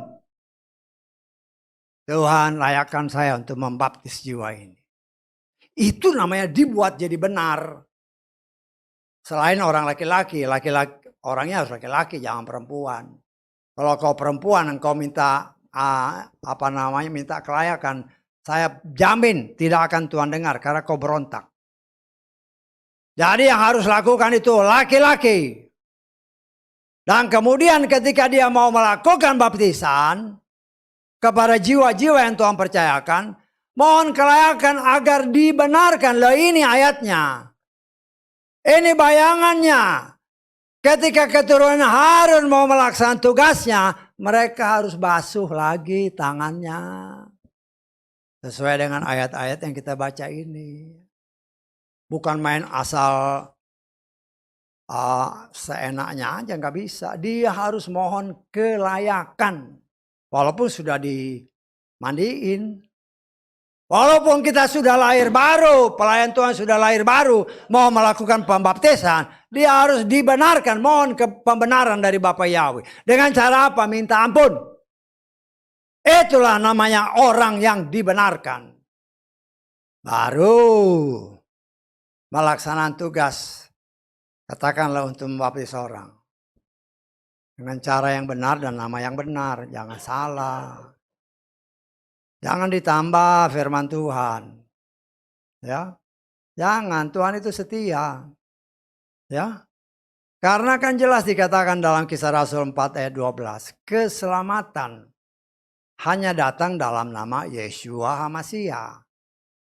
Tuhan, layakkan saya untuk membaptis jiwa ini. Itu namanya dibuat jadi benar. Selain orang laki-laki, orangnya harus laki-laki, jangan perempuan. Kalau kau perempuan, engkau minta minta kelayakan, saya jamin tidak akan Tuhan dengar karena kau berontak. Jadi yang harus lakukan itu laki-laki. Dan kemudian ketika dia mau melakukan baptisan kepada jiwa-jiwa yang Tuhan percayakan, mohon kelayakan agar dibenarkan. Ini ayatnya. Ini bayangannya. Ketika keturunan Harun mau melaksanakan tugasnya, mereka harus basuh lagi tangannya. Sesuai dengan ayat-ayat yang kita baca ini. Bukan main asal seenaknya aja, nggak bisa. Dia harus mohon kelayakan. Walaupun sudah dimandiin. Walaupun kita sudah lahir baru, pelayan Tuhan sudah lahir baru, mau melakukan pembaptisan, dia harus dibenarkan, mohon pembenaran dari Bapa Yahweh. Dengan cara apa? Minta ampun. Itulah namanya orang yang dibenarkan. Baru melaksanakan tugas, katakanlah untuk membaptis orang. Dengan cara yang benar dan nama yang benar, jangan salah. Jangan ditambah firman Tuhan. Ya. Jangan, Tuhan itu setia. Ya. Karena kan jelas dikatakan dalam Kisah Rasul 4 ayat 12, keselamatan hanya datang dalam nama Yeshua HaMashiach.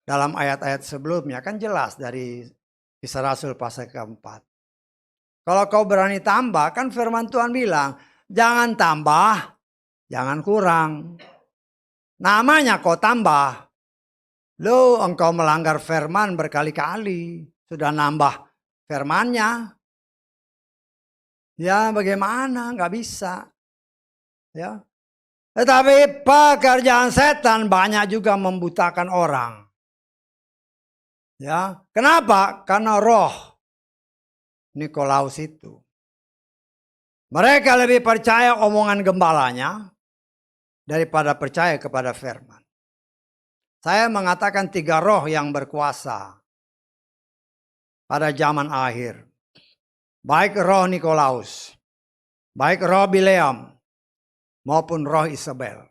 Dalam ayat-ayat sebelumnya kan jelas dari Kisah Rasul pasal keempat. Kalau kau berani tambah, kan firman Tuhan bilang, jangan tambah, jangan kurang. Namanya kau tambah. Engkau melanggar firman berkali-kali. Sudah nambah firmannya. Ya bagaimana, nggak bisa. Ya. Tetapi pekerjaan setan banyak juga membutakan orang. Ya, kenapa? Karena roh Nikolaus itu. Mereka lebih percaya omongan gembalanya daripada percaya kepada firman. Saya mengatakan 3 roh yang berkuasa. pada zaman akhir. Baik roh Nikolaus, baik roh Bileam, maupun roh Isabel.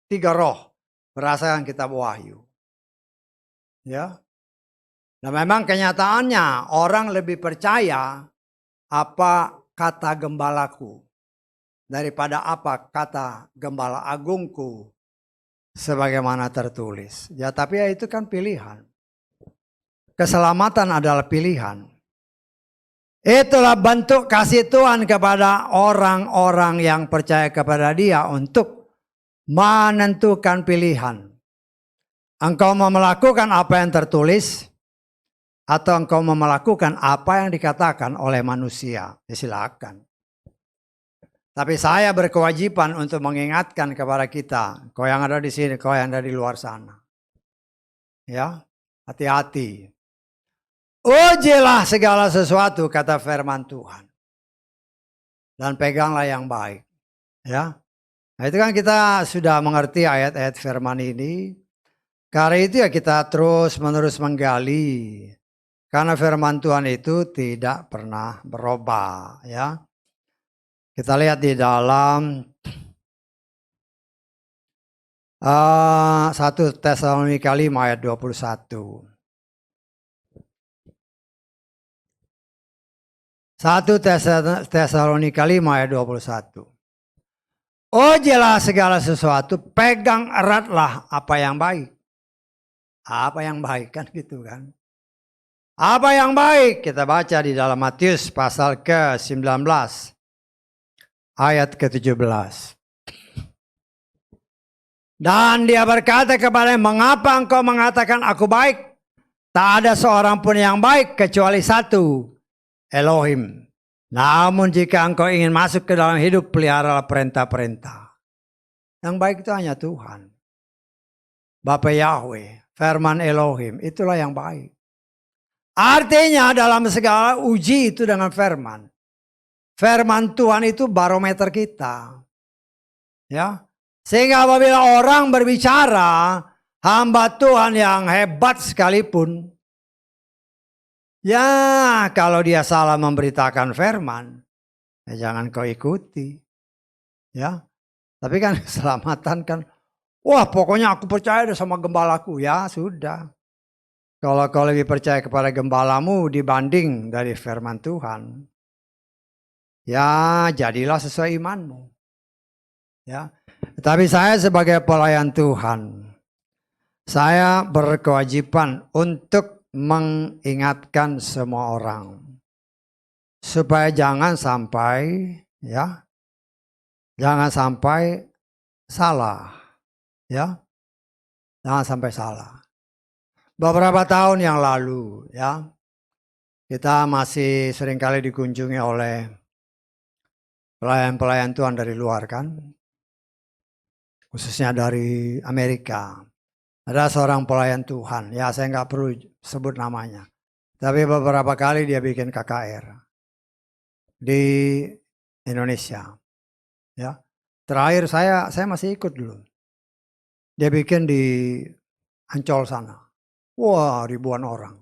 3 roh berdasarkan kitab Wahyu. Ya. Nah memang kenyataannya orang lebih percaya apa kata gembalaku daripada apa kata gembala agungku sebagaimana tertulis. Ya tapi ya itu kan pilihan. Keselamatan adalah pilihan. Itulah bentuk kasih Tuhan kepada orang-orang yang percaya kepada Dia untuk menentukan pilihan. Engkau mau melakukan apa yang tertulis atau engkau mau melakukan apa yang dikatakan oleh manusia? Ya silakan. Tapi saya berkewajiban untuk mengingatkan kepada kita, kau yang ada di sini, kau yang ada di luar sana. Ya, hati-hati. Ujilah segala sesuatu, kata firman Tuhan. Dan peganglah yang baik. Ya. Nah itu kan kita sudah mengerti ayat-ayat firman ini. Karena itu ya kita terus menerus menggali. Karena firman Tuhan itu tidak pernah berubah. Ya. Kita lihat di dalam 1 Tesalonika 5 ayat 21. 1 Tesalonika 5 ayat 21. Ujilah segala sesuatu, pegang eratlah apa yang baik. Apa yang baik kan gitu kan. Apa yang baik? Kita baca di dalam Matius pasal ke-19 ayat ke-17. Dan dia berkata kepadanya, mengapa engkau mengatakan aku baik? Tak ada seorang pun yang baik kecuali satu, Elohim. Namun jika engkau ingin masuk ke dalam hidup, peliharalah perintah-perintah. Yang baik itu hanya Tuhan. Bapa Yahweh, firman Elohim, itulah yang baik. Artinya dalam segala uji itu dengan firman. Firman Tuhan itu barometer kita. Ya. Sehingga apabila orang berbicara, hamba Tuhan yang hebat sekalipun, ya kalau dia salah memberitakan firman, ya jangan kau ikuti. Ya, tapi kan keselamatan kan, wah pokoknya aku percaya sama gembalaku, ya sudah. Kalau kau lebih percaya kepada gembalamu dibanding dari firman Tuhan, ya jadilah sesuai imanmu. Ya, tapi saya sebagai pelayan Tuhan, saya berkewajiban untuk mengingatkan semua orang supaya jangan sampai salah, ya, jangan sampai salah. Beberapa tahun yang lalu, ya, kita masih seringkali dikunjungi oleh pelayan-pelayan Tuhan dari luar kan, khususnya dari Amerika. Ada seorang pelayan Tuhan, ya saya nggak perlu sebut namanya. Tapi beberapa kali dia bikin KKR di Indonesia. Ya. Terakhir saya masih ikut dulu. Dia bikin di Ancol sana. Wah, ribuan orang.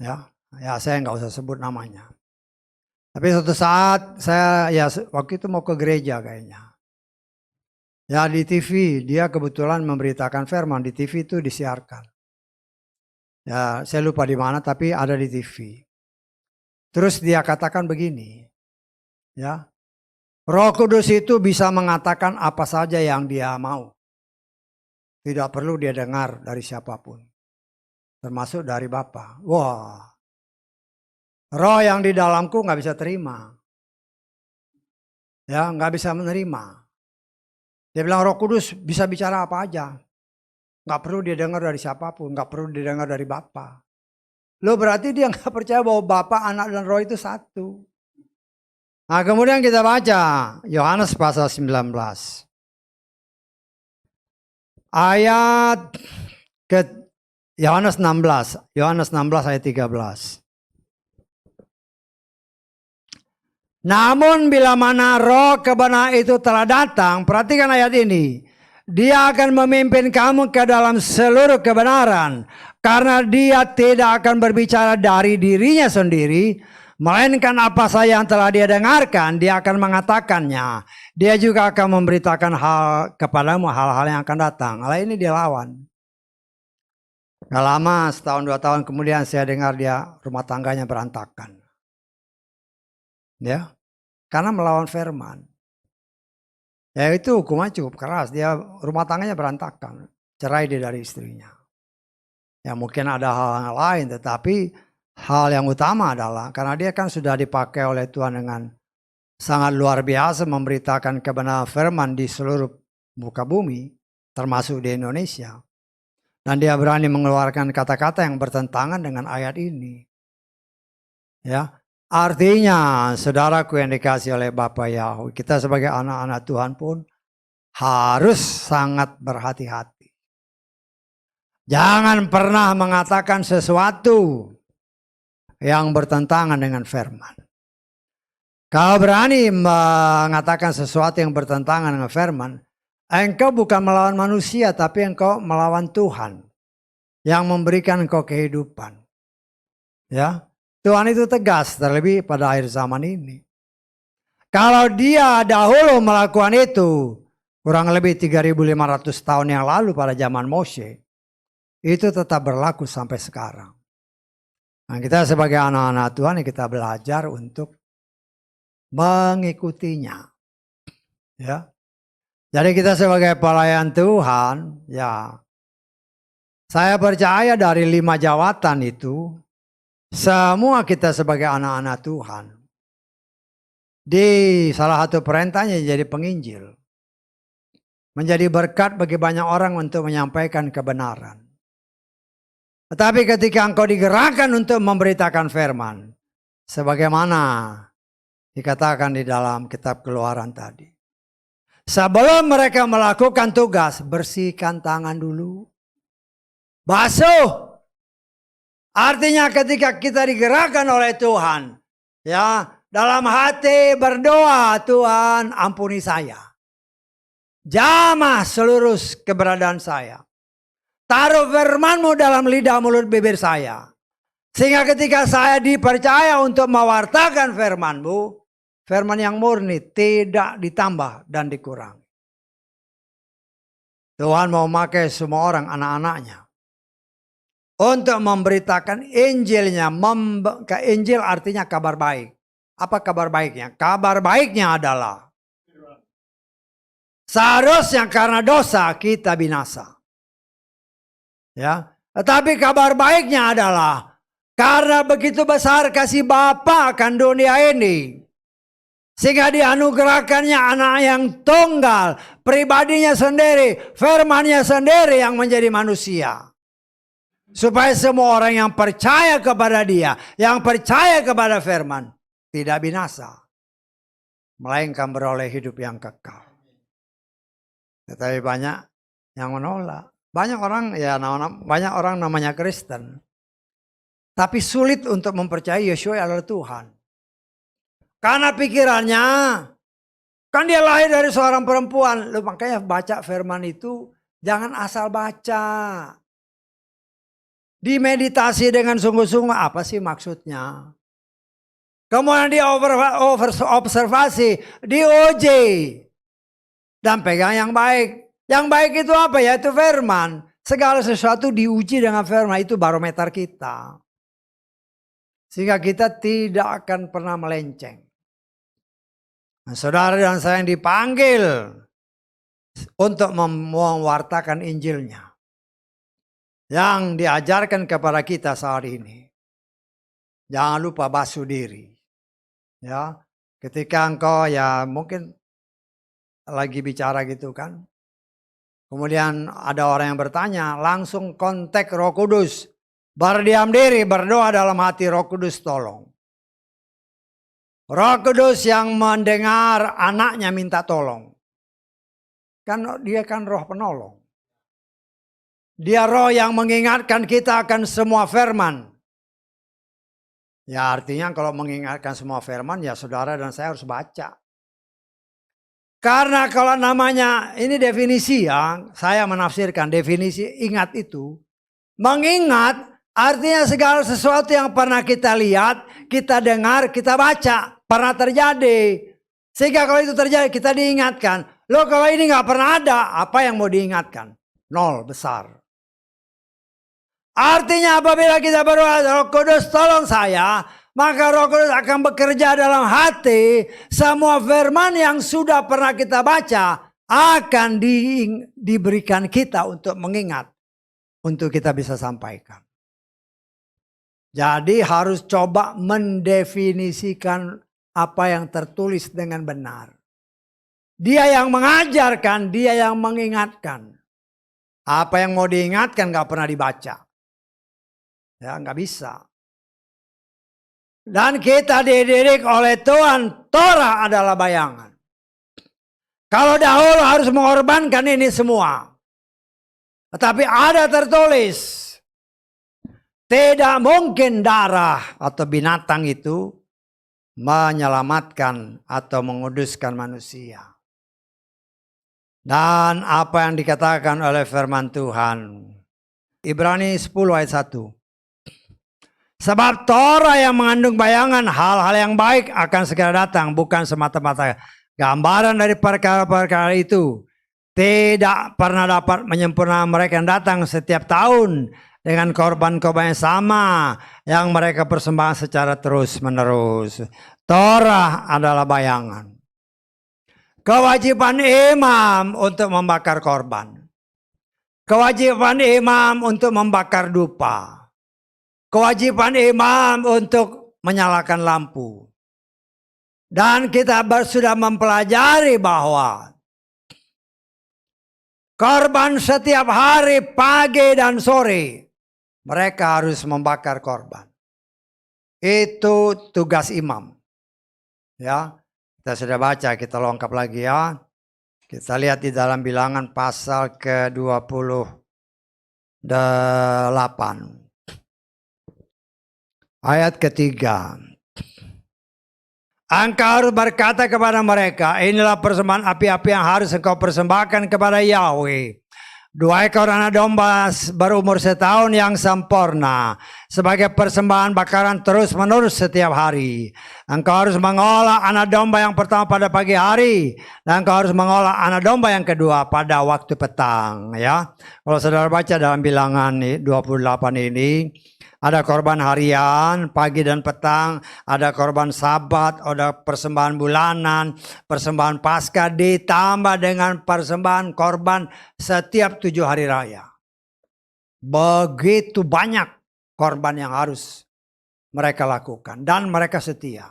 Ya saya nggak usah sebut namanya. Tapi suatu saat saya waktu itu mau ke gereja kayaknya. Ya di TV dia kebetulan memberitakan firman, di TV itu disiarkan. Ya saya lupa di mana tapi ada di TV. Terus dia katakan begini, ya, Roh Kudus itu bisa mengatakan apa saja yang dia mau. Tidak perlu dia dengar dari siapapun, termasuk dari Bapa. Wah, roh yang di dalamku nggak bisa terima, ya nggak bisa menerima. Dia bilang Roh Kudus bisa bicara apa aja. Nggak perlu dia dengar dari siapapun. Nggak perlu dia dengar dari Bapa. Loh berarti dia nggak percaya bahwa Bapa, Anak, dan Roh itu satu. Nah kemudian kita baca Yohanes pasal 19. Ayat ke Yohanes 16. Yohanes 16 ayat 13. Namun bila mana roh kebenaran itu telah datang, perhatikan ayat ini. Dia akan memimpin kamu ke dalam seluruh kebenaran. Karena dia tidak akan berbicara dari dirinya sendiri, melainkan apa saja yang telah dia dengarkan, dia akan mengatakannya. Dia juga akan memberitakan kepadamu hal-hal yang akan datang. Hal ini dia lawan. Gak lama, setahun 2 tahun kemudian saya dengar dia rumah tangganya berantakan. Ya, karena melawan firman. Ya itu hukuman cukup keras. Dia rumah tangganya berantakan. Cerai dia dari istrinya. Ya mungkin ada hal lain, tetapi hal yang utama adalah karena dia kan sudah dipakai oleh Tuhan dengan sangat luar biasa memberitakan kebenaran firman di seluruh muka bumi, termasuk di Indonesia. Dan dia berani mengeluarkan kata-kata yang bertentangan dengan ayat ini. Ya, artinya saudaraku yang dikasih oleh Bapak Yahweh, kita sebagai anak-anak Tuhan pun harus sangat berhati-hati. Jangan pernah mengatakan sesuatu yang bertentangan dengan firman. Kalau berani mengatakan sesuatu yang bertentangan dengan firman, engkau bukan melawan manusia, tapi engkau melawan Tuhan yang memberikan engkau kehidupan. Ya, Tuhan itu tegas, terlebih pada akhir zaman ini. Kalau dia dahulu melakukan itu, kurang lebih 3.500 tahun yang lalu pada zaman Moshe, itu tetap berlaku sampai sekarang. Nah, kita sebagai anak-anak Tuhan, kita belajar untuk mengikutinya. Ya. Jadi kita sebagai pelayan Tuhan, ya, saya percaya dari 5 jawatan itu, semua kita sebagai anak-anak Tuhan, di salah satu perintahnya jadi penginjil. Menjadi berkat bagi banyak orang untuk menyampaikan kebenaran. Tetapi ketika engkau digerakkan untuk memberitakan firman, sebagaimana dikatakan di dalam kitab Keluaran tadi. Sebelum mereka melakukan tugas, bersihkan tangan dulu. Basuh. Artinya ketika kita digerakkan oleh Tuhan, ya, dalam hati berdoa, Tuhan ampuni saya. Jamah seluruh keberadaan saya. Taruh firman-Mu dalam lidah mulut bibir saya. Sehingga ketika saya dipercaya untuk mewartakan firman-Mu, firman yang murni tidak ditambah dan dikurangi. Tuhan mau memakai semua orang, anak-anaknya, untuk memberitakan Injilnya. Injil artinya kabar baik. Apa kabar baiknya? Kabar baiknya adalah seharusnya karena dosa kita binasa. Ya, tetapi kabar baiknya adalah karena begitu besar kasih Bapa akan dunia ini, sehingga dianugerahkannya anak yang tunggal, pribadinya sendiri, firman-Nya sendiri yang menjadi manusia. Supaya semua orang yang percaya kepada Dia, yang percaya kepada firman, tidak binasa, melainkan beroleh hidup yang kekal. Tetapi banyak yang menolak. Banyak orang namanya Kristen, tapi sulit untuk mempercayai Yesus adalah Tuhan. Karena pikirannya, kan dia lahir dari seorang perempuan. Makanya baca firman itu jangan asal baca. Dimeditasi dengan sungguh-sungguh, apa sih maksudnya. Kemudian dia observasi, diuji, dan pegang yang baik. Yang baik itu apa? Yaitu firman. Segala sesuatu diuji dengan firman, itu barometer kita. Sehingga kita tidak akan pernah melenceng. Nah, saudara dan saya yang dipanggil untuk mewartakan Injilnya. Yang diajarkan kepada kita saat ini. Jangan lupa basuh diri. Ya, ketika engkau ya mungkin lagi bicara gitu kan. Kemudian ada orang yang bertanya, langsung kontak Roh Kudus. Berdiam diri, berdoa dalam hati, Roh Kudus tolong. Roh Kudus yang mendengar anaknya minta tolong. Kan dia kan roh penolong. Dia roh yang mengingatkan kita akan semua firman. Ya artinya kalau mengingatkan semua firman, ya saudara dan saya harus baca. Karena kalau namanya, ini definisi ya, saya menafsirkan definisi ingat itu. Mengingat artinya segala sesuatu yang pernah kita lihat, kita dengar, kita baca, pernah terjadi. Sehingga kalau itu terjadi kita diingatkan. Loh kalau ini gak pernah ada, apa yang mau diingatkan? Nol, besar. Artinya apabila kita berdoa, Roh Kudus tolong saya, maka Roh Kudus akan bekerja dalam hati. Semua firman yang sudah pernah kita baca akan diberikan kita untuk mengingat. Untuk kita bisa sampaikan. Jadi harus coba mendefinisikan apa yang tertulis dengan benar. Dia yang mengajarkan, dia yang mengingatkan. Apa yang mau diingatkan gak pernah dibaca. Ya gak bisa. Dan kita dididik oleh Tuhan, Torah adalah bayangan. Kalau dahulu harus mengorbankan ini semua. Tetapi ada tertulis, tidak mungkin darah atau binatang itu menyelamatkan atau menguduskan manusia. Dan apa yang dikatakan oleh firman Tuhan, Ibrani 10 ayat 1. Sebab Torah yang mengandung bayangan hal-hal yang baik akan segera datang, bukan semata-mata gambaran dari perkara-perkara itu. Tidak pernah dapat menyempurnakan mereka yang datang setiap tahun dengan korban-korban yang sama yang mereka persembahkan secara terus-menerus. Torah adalah bayangan. Kewajiban imam untuk membakar korban. Kewajiban imam untuk membakar dupa. Kewajiban imam untuk menyalakan lampu. Dan kita sudah mempelajari bahwa korban setiap hari pagi dan sore. Mereka harus membakar korban. Itu tugas imam. Ya, kita sudah baca, kita lengkap lagi ya. Kita lihat di dalam Bilangan pasal ke-28. Ayat ketiga. Engkau harus berkata kepada mereka, inilah persembahan api-api yang harus engkau persembahkan kepada Yahweh. 2 ekor anak domba berumur setahun yang sempurna sebagai persembahan bakaran terus menerus setiap hari. Engkau harus mengolah anak domba yang pertama pada pagi hari dan engkau harus mengolah anak domba yang kedua pada waktu petang. Ya, kalau saudara baca dalam Bilangan 28 ini. Ada korban harian, pagi dan petang, ada korban sabat, ada persembahan bulanan, persembahan Paskah ditambah dengan persembahan korban setiap 7 hari raya. Begitu banyak korban yang harus mereka lakukan dan mereka setia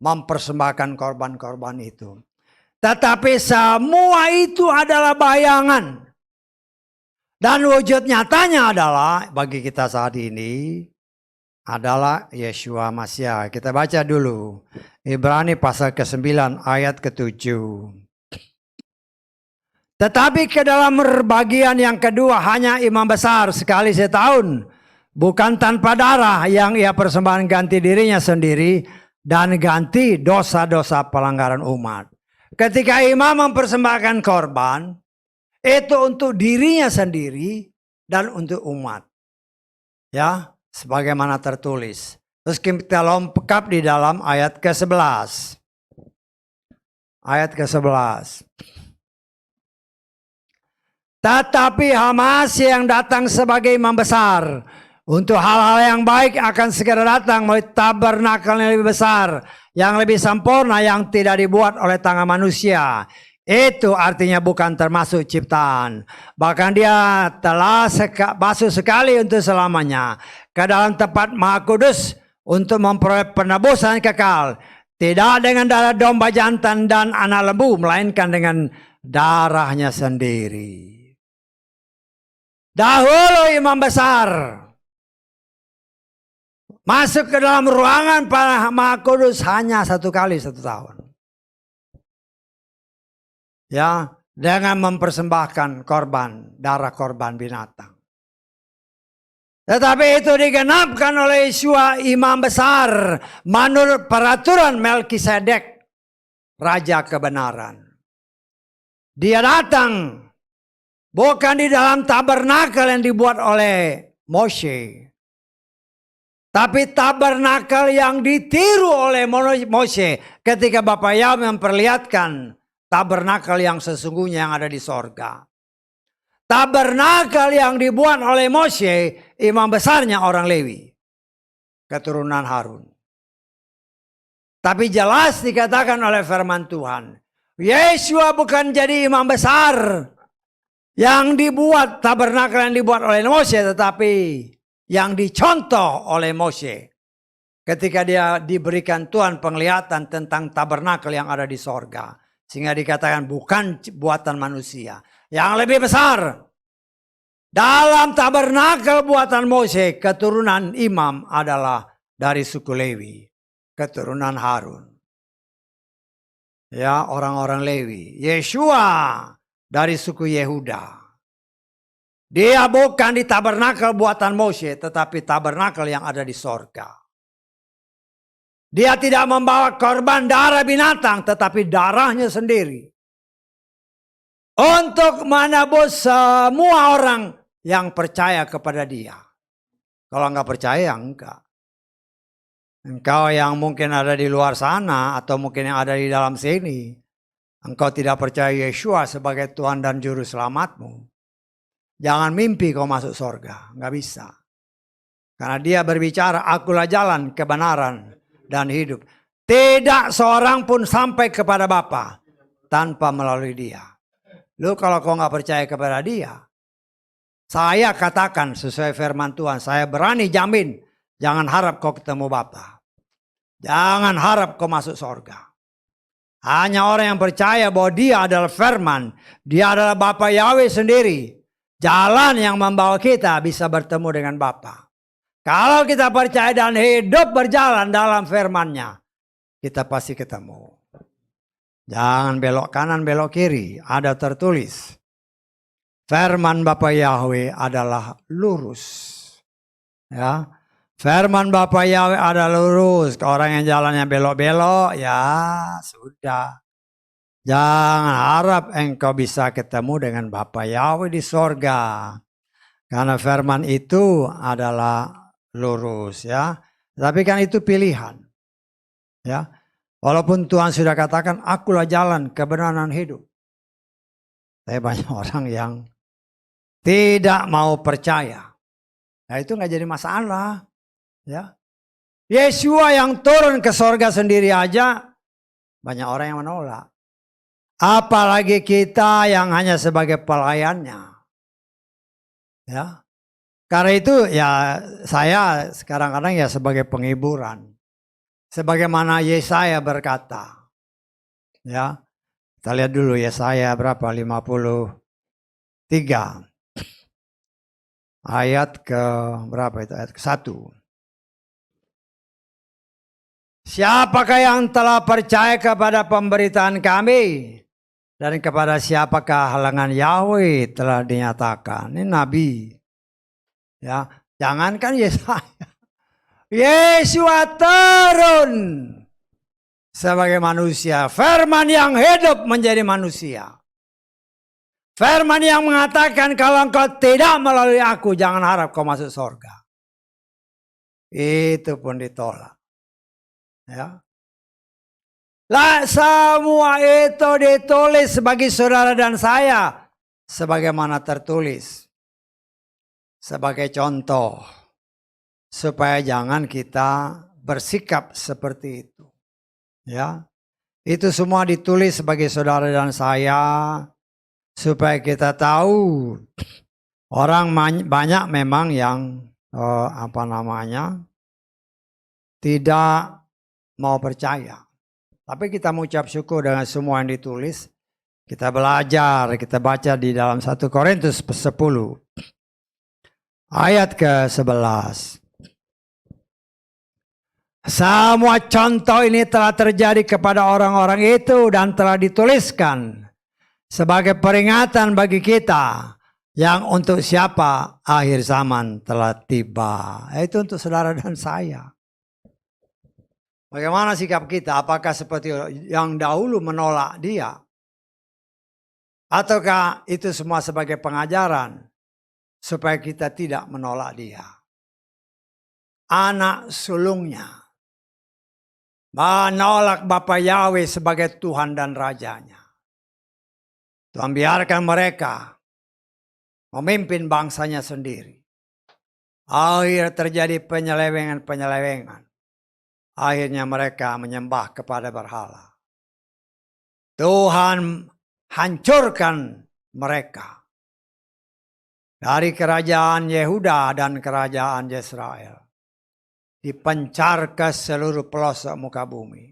mempersembahkan korban-korban itu. Tetapi semua itu adalah bayangan. Dan wujud nyatanya adalah bagi kita saat ini adalah Yeshua Mashiach. Kita baca dulu Ibrani pasal ke-9 ayat ke-7. Tetapi ke dalam bagian yang kedua hanya imam besar sekali setahun, bukan tanpa darah yang ia persembahkan ganti dirinya sendiri dan ganti dosa-dosa pelanggaran umat. Ketika imam mempersembahkan korban, itu untuk dirinya sendiri dan untuk umat. Ya, sebagaimana tertulis. Terus kita lengkap di dalam ayat ke-11. Ayat ke-11. Tetapi Hamas yang datang sebagai imam besar untuk hal-hal yang baik akan segera datang melalui tabernakel yang lebih besar, yang lebih sempurna, yang tidak dibuat oleh tangan manusia. Itu artinya bukan termasuk ciptaan. Bahkan dia telah basuh sekali untuk selamanya ke dalam tempat Maha Kudus untuk memperoleh penebusan kekal. Tidak dengan darah domba jantan dan anak lembu, melainkan dengan darahnya sendiri. Dahulu imam besar masuk ke dalam ruangan Maha Kudus hanya 1 kali 1 tahun. Ya, dengan mempersembahkan korban, darah korban binatang. Tetapi itu digenapkan oleh Yeshua imam besar menurut peraturan Melkisedek. Raja kebenaran. Dia datang bukan di dalam tabernakel yang dibuat oleh Moshe, tapi tabernakel yang ditiru oleh Moshe ketika Bapa Yahweh memperlihatkan tabernakel yang sesungguhnya yang ada di sorga. Tabernakel yang dibuat oleh Moshe, imam besarnya orang Lewi, keturunan Harun. Tapi jelas dikatakan oleh firman Tuhan, Yeshua bukan jadi imam besar yang dibuat, tabernakel yang dibuat oleh Moshe, tetapi yang dicontoh oleh Moshe ketika dia diberikan Tuhan penglihatan tentang tabernakel yang ada di sorga. Sehingga dikatakan bukan buatan manusia. Yang lebih besar dalam tabernakel buatan Moshe, keturunan imam adalah dari suku Lewi, keturunan Harun. Ya, orang-orang Lewi. Yeshua dari suku Yehuda. Dia bukan di tabernakel buatan Moshe, tetapi tabernakel yang ada di sorga. Dia tidak membawa korban darah binatang, tetapi darahnya sendiri. Untuk menebus semua orang yang percaya kepada dia. Kalau enggak percaya, enggak. Engkau yang mungkin ada di luar sana, atau mungkin yang ada di dalam sini, engkau tidak percaya Yeshua sebagai Tuhan dan Juru Selamatmu. Jangan mimpi kau masuk surga, enggak bisa. Karena dia berbicara, akulah jalan, kebenaran, dan hidup. Tidak seorang pun sampai kepada Bapa tanpa melalui dia. Lu kalau kau nggak percaya kepada dia, saya katakan sesuai firman Tuhan, saya berani jamin, jangan harap kau ketemu Bapa. Jangan harap kau masuk surga. Hanya orang yang percaya bahwa dia adalah firman, dia adalah Bapa Yahweh sendiri, jalan yang membawa kita bisa bertemu dengan Bapa. Kalau kita percaya dan hidup berjalan dalam firman-Nya, kita pasti ketemu. Jangan belok kanan, belok kiri. Ada tertulis. Firman Bapa Yahweh adalah lurus. Ya, firman Bapa Yahweh adalah lurus. Orang yang jalannya belok-belok, ya sudah. Jangan harap engkau bisa ketemu dengan Bapa Yahweh di sorga. Karena firman itu adalah lurus, ya. Tapi kan itu pilihan. Ya. Walaupun Tuhan sudah katakan akulah jalan kebenaran hidup. Tapi banyak orang yang tidak mau percaya. Nah, itu nggak jadi masalah, ya. Yeshua yang turun ke sorga sendiri aja banyak orang yang menolak. Apalagi kita yang hanya sebagai pelayannya. Ya. Karena itu ya saya kadang-kadang ya sebagai penghiburan. Sebagaimana Yesaya berkata. Ya. Kita lihat dulu Yesaya berapa? 53. Ayat ke berapa itu? Ayat ke 1. Siapakah yang telah percaya kepada pemberitaan kami? Dan kepada siapakah halangan Yahweh telah dinyatakan? Ini Nabi. Ya, jangankan Yesaya. Yeshua turun sebagai manusia. Firman yang hidup menjadi manusia. Firman yang mengatakan kalau engkau tidak melalui aku, jangan harap kau masuk surga. Itu pun ditolak. Ya. Lah semua itu ditulis bagi saudara dan saya. Sebagaimana tertulis. Sebagai contoh, supaya jangan kita bersikap seperti itu. Ya, itu semua ditulis bagi saudara dan saya, supaya kita tahu orang banyak memang yang tidak mau percaya. Tapi kita mengucap syukur dengan semua yang ditulis. Kita belajar, kita baca di dalam 1 Korintus 10. Ayat ke-11. Semua contoh ini telah terjadi kepada orang-orang itu dan telah dituliskan sebagai peringatan bagi kita yang untuk siapa akhir zaman telah tiba. Itu untuk saudara dan saya. Bagaimana sikap kita? Apakah seperti yang dahulu menolak dia? Ataukah itu semua sebagai pengajaran supaya kita tidak menolak dia? Anak sulungnya menolak Bapa Yahweh sebagai Tuhan dan Rajanya. Tuhan biarkan mereka memimpin bangsanya sendiri. Akhir terjadi penyelewengan. Akhirnya mereka menyembah kepada berhala. Tuhan hancurkan mereka dari kerajaan Yehuda dan kerajaan Yesrael. Dipencar ke seluruh pelosok muka bumi.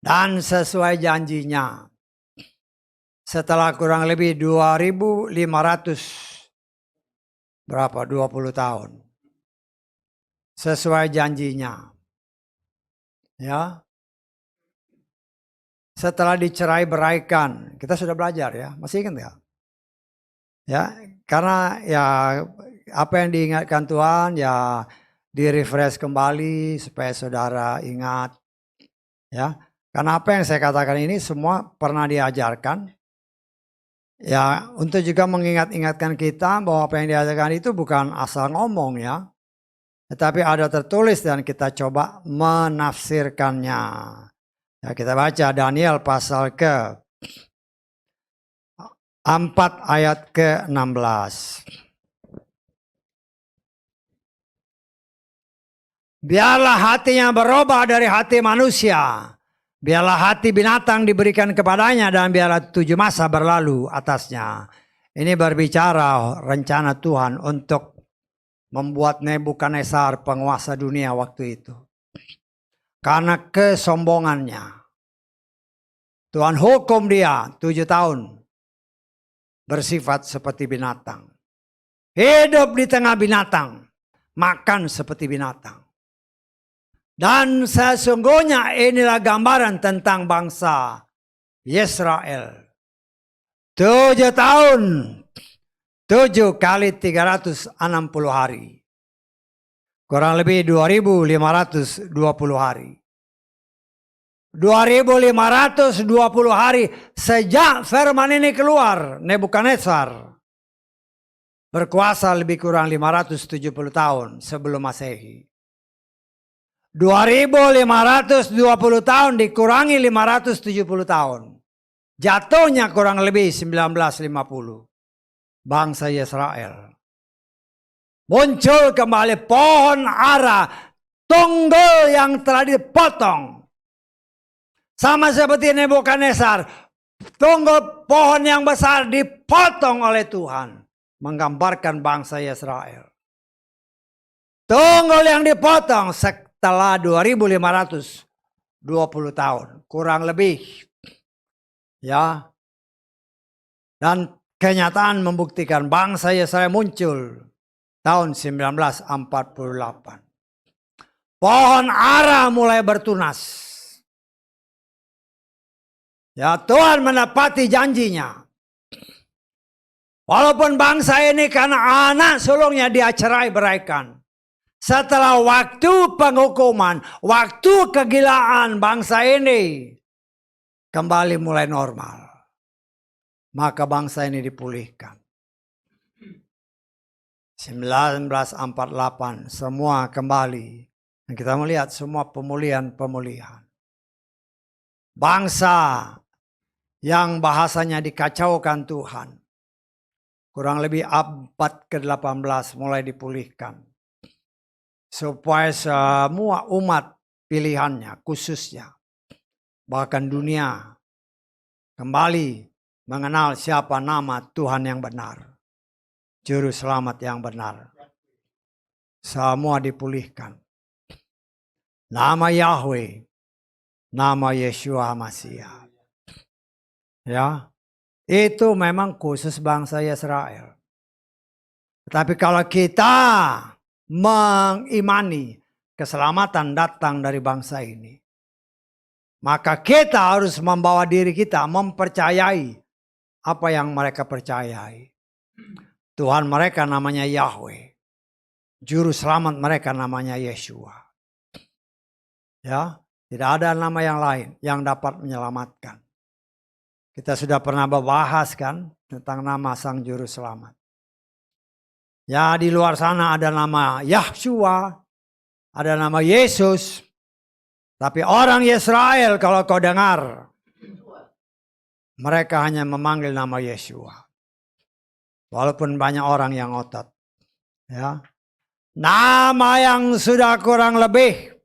Dan sesuai janjinya, setelah kurang lebih 2500 20 tahun. Sesuai janjinya. Ya. Setelah dicerai beraikan, kita sudah belajar ya, masih ingat nggak? Ya, karena ya apa yang diingatkan Tuhan ya di-refresh kembali supaya saudara ingat. Ya, karena apa yang saya katakan ini semua pernah diajarkan. Ya, untuk juga mengingat-ingatkan kita bahwa apa yang diajarkan itu bukan asal ngomong ya. Tetapi ada tertulis dan kita coba menafsirkannya. Ya, kita baca Daniel pasal ke 4 ayat ke-16. Biarlah hatinya berubah dari hati manusia. Biarlah hati binatang diberikan kepadanya dan biarlah 7 masa berlalu atasnya. Ini berbicara rencana Tuhan untuk membuat Nebukadnezar penguasa dunia waktu itu. Karena kesombongannya. Tuhan hukum dia 7 tahun. Bersifat seperti binatang. Hidup di tengah binatang. Makan seperti binatang. Dan sesungguhnya inilah gambaran tentang bangsa Yesrael. 7 tahun. 7 kali 360 hari. Kurang lebih 2520 hari. 2520 hari sejak firman ini keluar. Nebukadnezar berkuasa lebih kurang 570 tahun sebelum Masehi. 2520 tahun dikurangi 570 tahun. Jatuhnya kurang lebih 1950. Bangsa Yesrael. Muncul kembali pohon ara. Tunggul yang telah dipotong. Sama seperti Nebukadnezar. Tunggul pohon yang besar dipotong oleh Tuhan. Menggambarkan bangsa Yesrael. Tunggul yang dipotong setelah 2520 tahun. Kurang lebih. Ya. Dan kenyataan membuktikan bangsa Yesrael muncul tahun 1948. Pohon ara mulai bertunas. Ya, Tuhan menepati janjinya. Walaupun bangsa ini karena anak sulungnya dia cerai beraikan. Setelah waktu penghukuman, waktu kegilaan bangsa ini kembali mulai normal. Maka bangsa ini dipulihkan. 1948 semua kembali. Dan kita melihat semua pemulihan. Bangsa yang bahasanya dikacaukan Tuhan. Kurang lebih abad ke-18 mulai dipulihkan. Supaya semua umat pilihannya khususnya. Bahkan dunia kembali mengenal siapa nama Tuhan yang benar. Juru selamat yang benar. Semua dipulihkan. Nama Yahweh. Nama Yeshua Mashiach. Ya. Itu memang khusus bangsa Yesrael. Tetapi kalau kita mengimani keselamatan datang dari bangsa ini. Maka kita harus membawa diri kita mempercayai apa yang mereka percayai. Tuhan mereka namanya Yahweh. Juru selamat mereka namanya Yeshua. Ya, tidak ada nama yang lain yang dapat menyelamatkan. Kita sudah pernah membahas kan tentang nama Sang Juru Selamat. Ya, di luar sana ada nama Yahshua, ada nama Yesus. Tapi orang Israel kalau kau dengar, mereka hanya memanggil nama Yeshua. Walaupun banyak orang yang ngotot. Ya. Nama yang sudah kurang lebih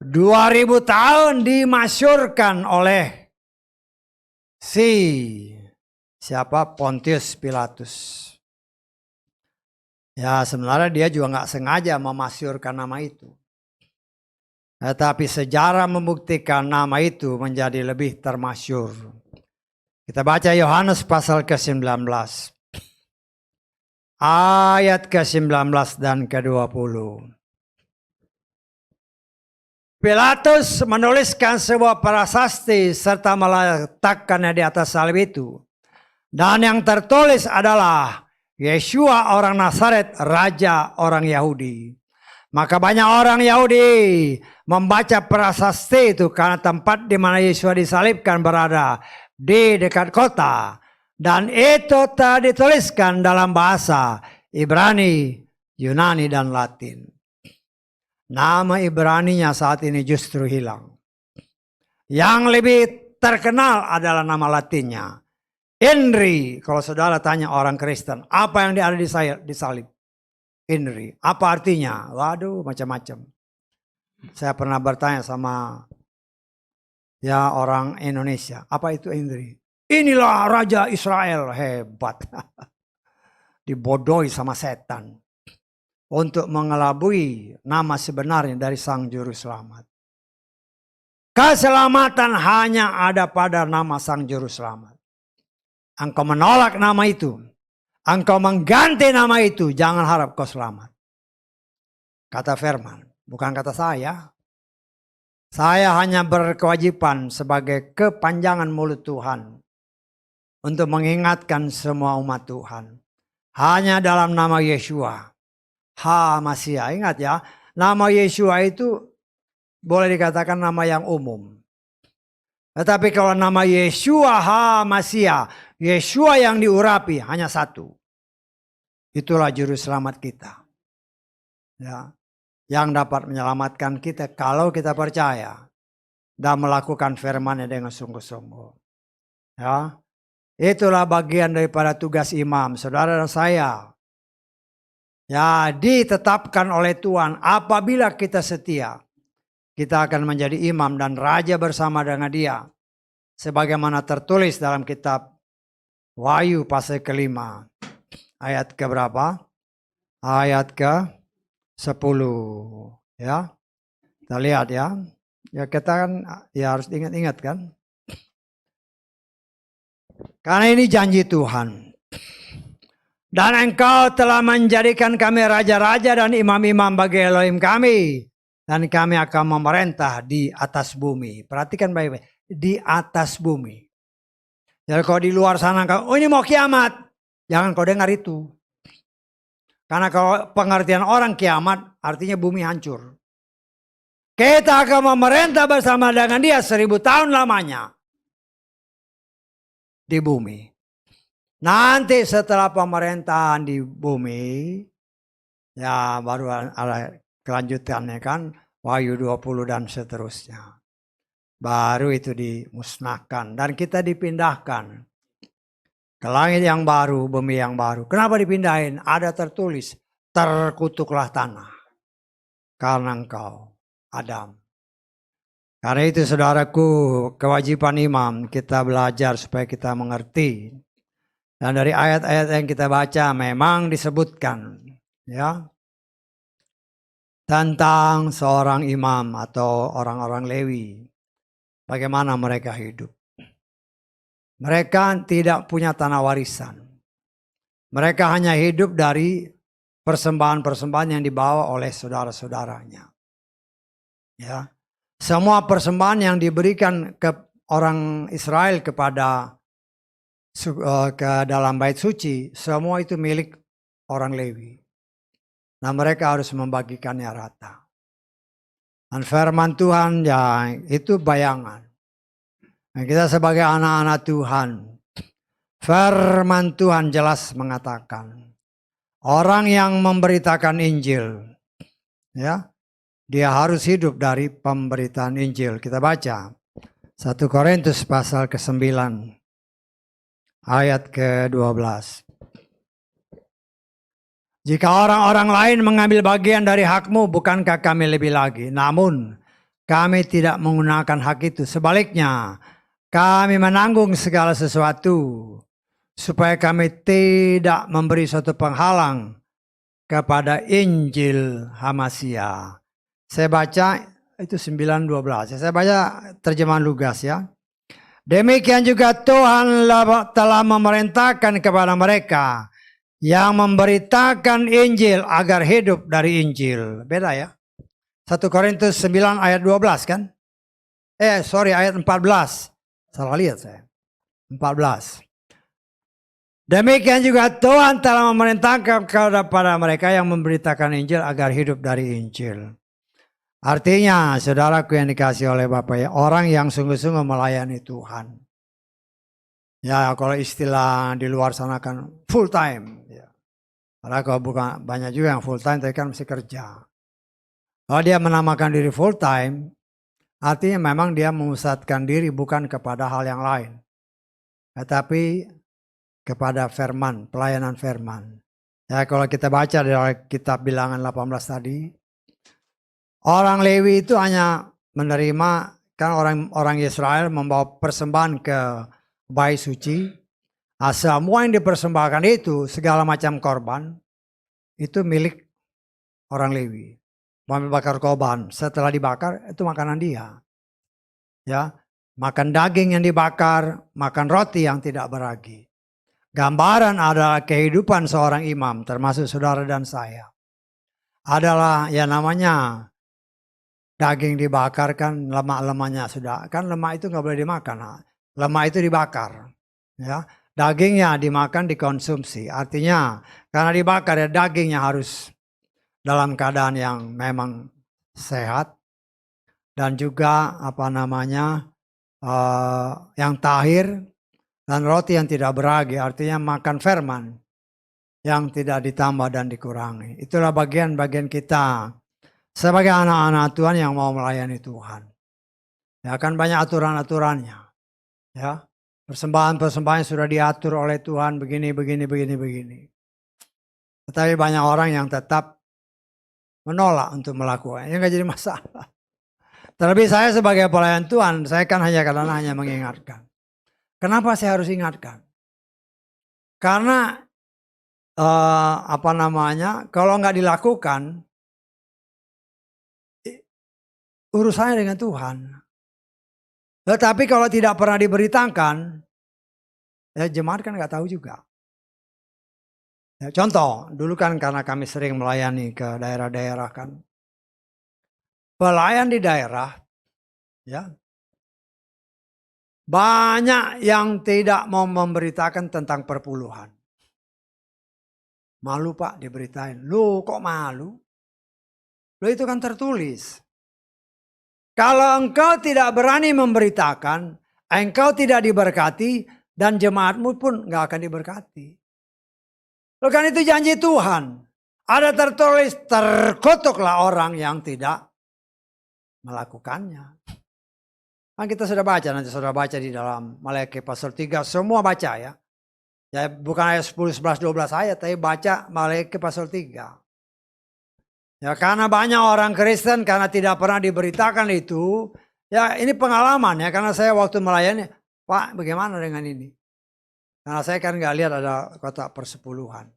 2000 tahun dimasyurkan oleh siapa? Pontius Pilatus. Ya, sebenarnya dia juga nggak sengaja memasyurkan nama itu. Tetapi sejarah membuktikan nama itu menjadi lebih termasyur. Kita baca Yohanes pasal ke-19. Ayat ke-19 dan ke-20. Pilatus menuliskan sebuah prasasti serta meletakkannya di atas salib itu. Dan yang tertulis adalah Yeshua orang Nazaret, Raja orang Yahudi. Maka banyak orang Yahudi membaca prasasti itu karena tempat di mana Yeshua disalibkan berada di dekat kota. Dan itu telah dituliskan dalam bahasa Ibrani, Yunani, dan Latin. Nama Ibraninya saat ini justru hilang. Yang lebih terkenal adalah nama Latinnya. Inri, kalau saudara tanya orang Kristen, apa yang ada di salib? Inri, apa artinya? Waduh, macam-macam. Saya pernah bertanya sama orang Indonesia, apa itu Inri? Inilah Raja Israel, hebat. Dibodohi sama setan untuk mengelabui nama sebenarnya dari Sang Juru Selamat. Keselamatan hanya ada pada nama Sang Juru Selamat. Engkau menolak nama itu, engkau mengganti nama itu, jangan harap kau selamat. Kata firman, bukan kata saya. Saya hanya berkewajiban sebagai kepanjangan mulut Tuhan untuk mengingatkan semua umat Tuhan. Hanya dalam nama Yeshua, HaMashiach. Ingat ya, nama Yeshua itu boleh dikatakan nama yang umum. Tetapi kalau nama Yeshua HaMashiach, Yeshua yang diurapi hanya satu. Itulah juru selamat kita. Ya, yang dapat menyelamatkan kita kalau kita percaya dan melakukan firman-Nya dengan sungguh-sungguh. Ya, itulah bagian daripada tugas imam, saudara dan saya. Ya, ditetapkan oleh Tuhan apabila kita setia. Kita akan menjadi imam dan raja bersama dengan Dia. Sebagaimana tertulis dalam kitab Wahyu pasal ke-5. Ayat ke berapa? Ayat ke-10. Ya. Kita lihat ya. Ya kita kan ya harus ingat-ingat kan. Karena ini janji Tuhan. Dan Engkau telah menjadikan kami raja-raja dan imam-imam bagi Elohim kami. Dan kami akan memerintah di atas bumi. Perhatikan baik-baik. Di atas bumi. Jadi kalau di luar sana, oh ini mau kiamat. Jangan kau dengar itu. Karena kalau pengertian orang kiamat, artinya bumi hancur. Kita akan memerintah bersama dengan Dia 1000 tahun lamanya. Di bumi. Nanti setelah pemerintahan di bumi, ya baru ada kelanjutannya kan, Wahyu 20 dan seterusnya. Baru itu dimusnahkan dan kita dipindahkan ke langit yang baru, bumi yang baru. Kenapa dipindahin? Ada tertulis, terkutuklah tanah karena engkau, Adam. Karena itu saudaraku, kewajiban imam kita belajar supaya kita mengerti. Dan dari ayat-ayat yang kita baca memang disebutkan ya tentang seorang imam atau orang-orang Lewi. Bagaimana mereka hidup. Mereka tidak punya tanah warisan. Mereka hanya hidup dari persembahan-persembahan yang dibawa oleh saudara-saudaranya. Ya. Semua persembahan yang diberikan ke orang Israel kepada ke dalam bait suci, semua itu milik orang Lewi. Nah mereka harus membagikannya rata. Dan firman Tuhan ya itu bayangan. Dan kita sebagai anak-anak Tuhan, firman Tuhan jelas mengatakan, orang yang memberitakan Injil, ya, dia harus hidup dari pemberitaan Injil. Kita baca 1 Korintus pasal ke-9 ayat ke-12. Jika orang-orang lain mengambil bagian dari hakmu, bukankah kami lebih lagi? Namun kami tidak menggunakan hak itu. Sebaliknya, kami menanggung segala sesuatu supaya kami tidak memberi suatu penghalang kepada Injil Hamasia. Saya baca itu 9:12. Saya baca terjemahan Lugas ya. Demikian juga Tuhan telah memerintahkan kepada mereka yang memberitakan Injil agar hidup dari Injil. Beda ya. 1 Korintus 9 ayat 12 kan? Ayat 14. Salah lihat saya. 14. Demikian juga Tuhan telah memerintahkan kepada mereka yang memberitakan Injil agar hidup dari Injil. Artinya, saudaraku yang dikasih oleh Bapak ya, orang yang sungguh-sungguh melayani Tuhan. Ya, kalau istilah di luar sana kan full time. Ya. Karena kalau bukan banyak juga yang full time, tapi kan mesti kerja. Kalau dia menamakan diri full time, artinya memang dia memusatkan diri bukan kepada hal yang lain, tetapi kepada firman, pelayanan firman. Ya, kalau kita baca dari kitab Bilangan 18 tadi, orang Lewi itu hanya menerima, kan orang Israel membawa persembahan ke Bait Suci. Semua yang dipersembahkan itu, segala macam korban, itu milik orang Lewi. Mau bakar korban, setelah dibakar itu makanan dia. Ya, makan daging yang dibakar, makan roti yang tidak beragi. Gambaran adalah kehidupan seorang imam, termasuk saudara dan saya. Adalah ya namanya daging dibakar kan lemak-lemaknya sudah. Kan lemak itu nggak boleh dimakan. Lemak itu dibakar. Ya, dagingnya dimakan, dikonsumsi. Artinya karena dibakar ya dagingnya harus dalam keadaan yang memang sehat. Dan juga yang tahir. Dan roti yang tidak beragi, artinya makan firman yang tidak ditambah dan dikurangi. Itulah bagian-bagian kita sebagai anak-anak Tuhan yang mau melayani Tuhan. Ya kan banyak aturan-aturannya. Ya, persembahan-persembahan sudah diatur oleh Tuhan begini. Tetapi banyak orang yang tetap menolak untuk melakukannya. Nggak jadi masalah. Terlebih saya sebagai pelayan Tuhan, saya kan hanya mengingatkan. Kenapa saya harus ingatkan? Karena kalau nggak dilakukan, urusannya dengan Tuhan. Tetapi kalau tidak pernah diberitakan, ya jemaat kan nggak tahu juga. Ya, contoh, dulu kan karena kami sering melayani ke daerah-daerah kan, pelayan di daerah, ya. Banyak yang tidak mau memberitakan tentang perpuluhan. Malu Pak diberitain. Loh kok malu? Loh itu kan tertulis. Kalau engkau tidak berani memberitakan, engkau tidak diberkati dan jemaatmu pun gak akan diberkati. Loh kan itu janji Tuhan. Ada tertulis, terkutuklah orang yang tidak melakukannya. Kan kita sudah baca, nanti sudah baca di dalam Maleakhi pasal 3, semua baca ya. Ya bukan ayat 10, 11, 12 ayat, tapi baca Maleakhi pasal 3. Ya karena banyak orang Kristen karena tidak pernah diberitakan itu. Ya ini pengalaman ya, karena saya waktu melayani, Pak bagaimana dengan ini? Karena saya kan gak lihat ada kotak persepuluhan.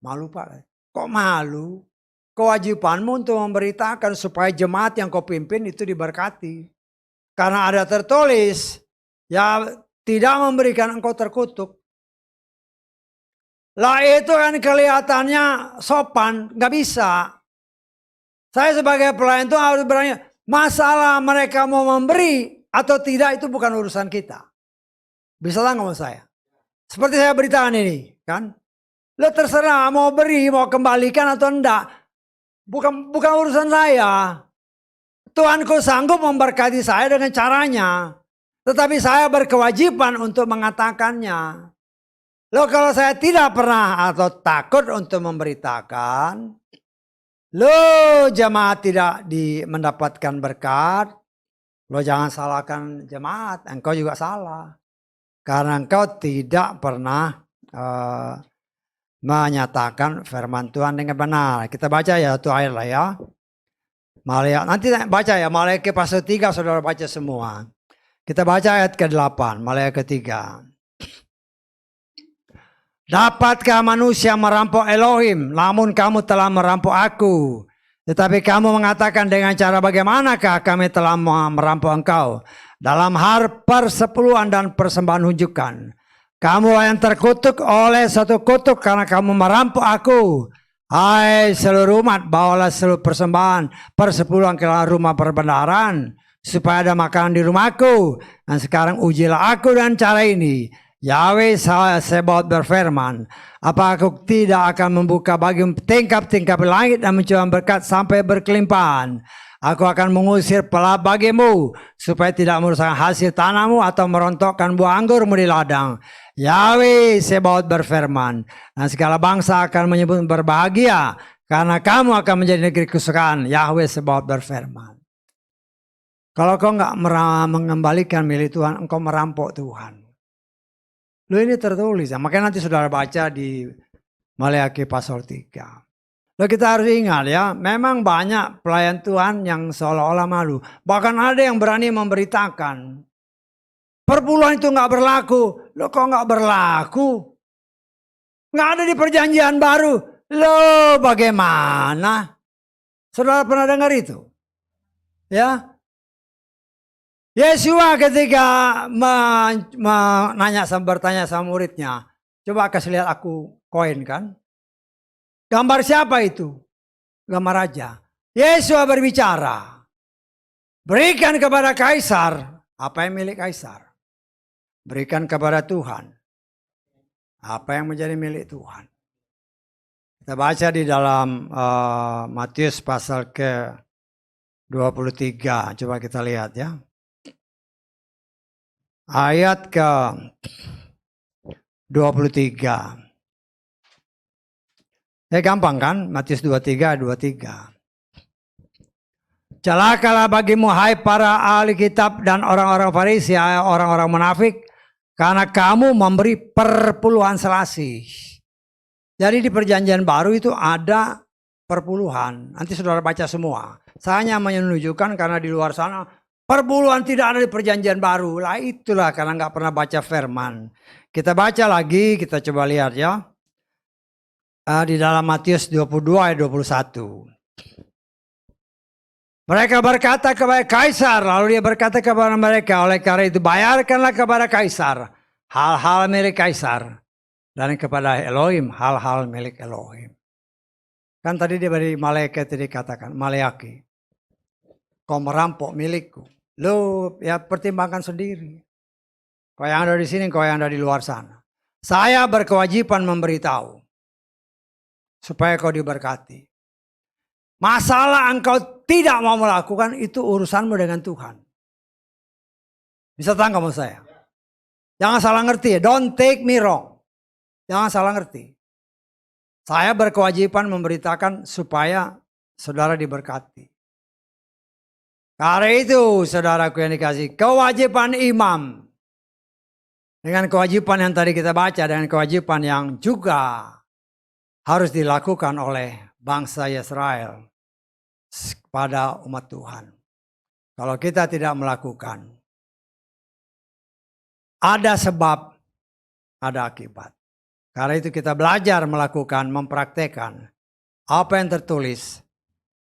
Malu Pak. Kok malu? Kewajibanmu untuk memberitakan supaya jemaat yang kau pimpin itu diberkati. Karena ada tertulis, ya tidak memberikan engkau terkutuk. Lah itu kan kelihatannya sopan, gak bisa. Saya sebagai pelayan itu harus berani. Masalah mereka mau memberi atau tidak itu bukan urusan kita. Bisa lah ngomong saya. Seperti saya beritakan ini, kan? Lo terserah mau beri, mau kembalikan atau enggak. Bukan urusan saya. Tuhanku sanggup memberkati saya dengan caranya. Tetapi saya berkewajiban untuk mengatakannya. Loh kalau saya tidak pernah atau takut untuk memberitakan. Loh jemaat tidak mendapatkan berkat. Loh jangan salahkan jemaat. Engkau juga salah. Karena engkau tidak pernah menyatakan firman Tuhan dengan benar. Kita baca ya itu ayat lah ya. Nanti baca ya Maleakhi pasal 3 saudara baca semua. Kita baca ayat ke-8 Maleakhi 3. Dapatkah manusia merampok Elohim, namun kamu telah merampok aku. Tetapi kamu mengatakan dengan cara bagaimanakah kami telah merampok engkau? Dalam hal persepuluhan dan persembahan hunjukan. Kamulah yang terkutuk oleh satu kutuk karena kamu merampok aku. Hai seluruh umat, bawalah seluruh persembahan persepuluhan ke rumah perbendaharaan, supaya ada makanan di rumahku. Dan sekarang ujilah aku dengan cara ini. Yahweh Sebaot berfirman, apa aku tidak akan membuka bagimu tingkap-tingkap langit dan mencurahkan berkat sampai berkelimpahan. Aku akan mengusir pelak bagimu, supaya tidak merusakkan hasil tanahmu atau merontokkan buah anggurmu di ladang. Yahweh Sebaot berfirman, dan segala bangsa akan menyebut berbahagia, karena kamu akan menjadi negeri kesukaan. Yahweh Sebaot berfirman. Kalau kau nggak mengembalikan milik Tuhan, engkau merampok Tuhan. Loh ini tertulis, makanya nanti saudara baca di Maleakhi pasal 3. Loh kita harus ingat ya, memang banyak pelayan Tuhan yang seolah-olah malu. Bahkan ada yang berani memberitakan, perpuluhan itu nggak berlaku. Loh kok nggak berlaku? Nggak ada di perjanjian baru. Loh bagaimana? Saudara pernah dengar itu? Ya. Yesua ketika bertanya sama muridnya, coba kasih lihat aku koin kan? Gambar siapa itu? Gambar raja. Yesua berbicara, berikan kepada kaisar apa yang milik kaisar, berikan kepada Tuhan apa yang menjadi milik Tuhan. Kita baca di dalam Matius pasal ke 23, coba kita lihat ya. Ayat ke 23. Gampang kan? Matius 23, 23. Celakalah bagimu hai para ahli kitab dan orang-orang Farisi, orang-orang munafik, karena kamu memberi perpuluhan selasih. Jadi di perjanjian baru itu ada perpuluhan. Nanti saudara baca semua. Saya hanya menunjukkan karena di luar sana perpuluhan tidak ada di perjanjian baru. Lah itulah karena nggak pernah baca firman. Kita baca lagi, kita coba lihat ya. Di dalam Matius 22 ayat 21. Mereka berkata kepada kaisar, lalu dia berkata kepada mereka, oleh karena itu bayarkanlah kepada kaisar hal-hal milik kaisar, dan kepada Elohim hal-hal milik Elohim. Kan tadi dia dari Maleakhi tadi katakan, Maleakhi, kau merampok milikku. Lo ya pertimbangkan sendiri. Kau yang ada di sini, kau yang ada di luar sana. Saya berkewajiban memberitahu supaya kau diberkati. Masalah engkau tidak mau melakukan itu urusanmu dengan Tuhan. Bisa tangkap maksud saya? Jangan salah ngerti ya, don't take me wrong. Jangan salah ngerti. Saya berkewajiban memberitakan supaya saudara diberkati. Karena itu saudaraku yang dikasih, kewajiban imam. Dengan kewajiban yang tadi kita baca, dengan kewajiban yang juga harus dilakukan oleh bangsa Israel pada umat Tuhan. Kalau kita tidak melakukan, ada sebab, ada akibat. Karena itu kita belajar melakukan, mempraktekkan apa yang tertulis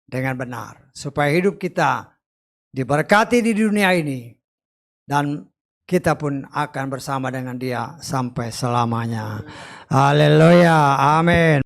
dengan benar. Supaya hidup kita diberkati di dunia ini. Dan kita pun akan bersama dengan Dia sampai selamanya. Haleluya, amin.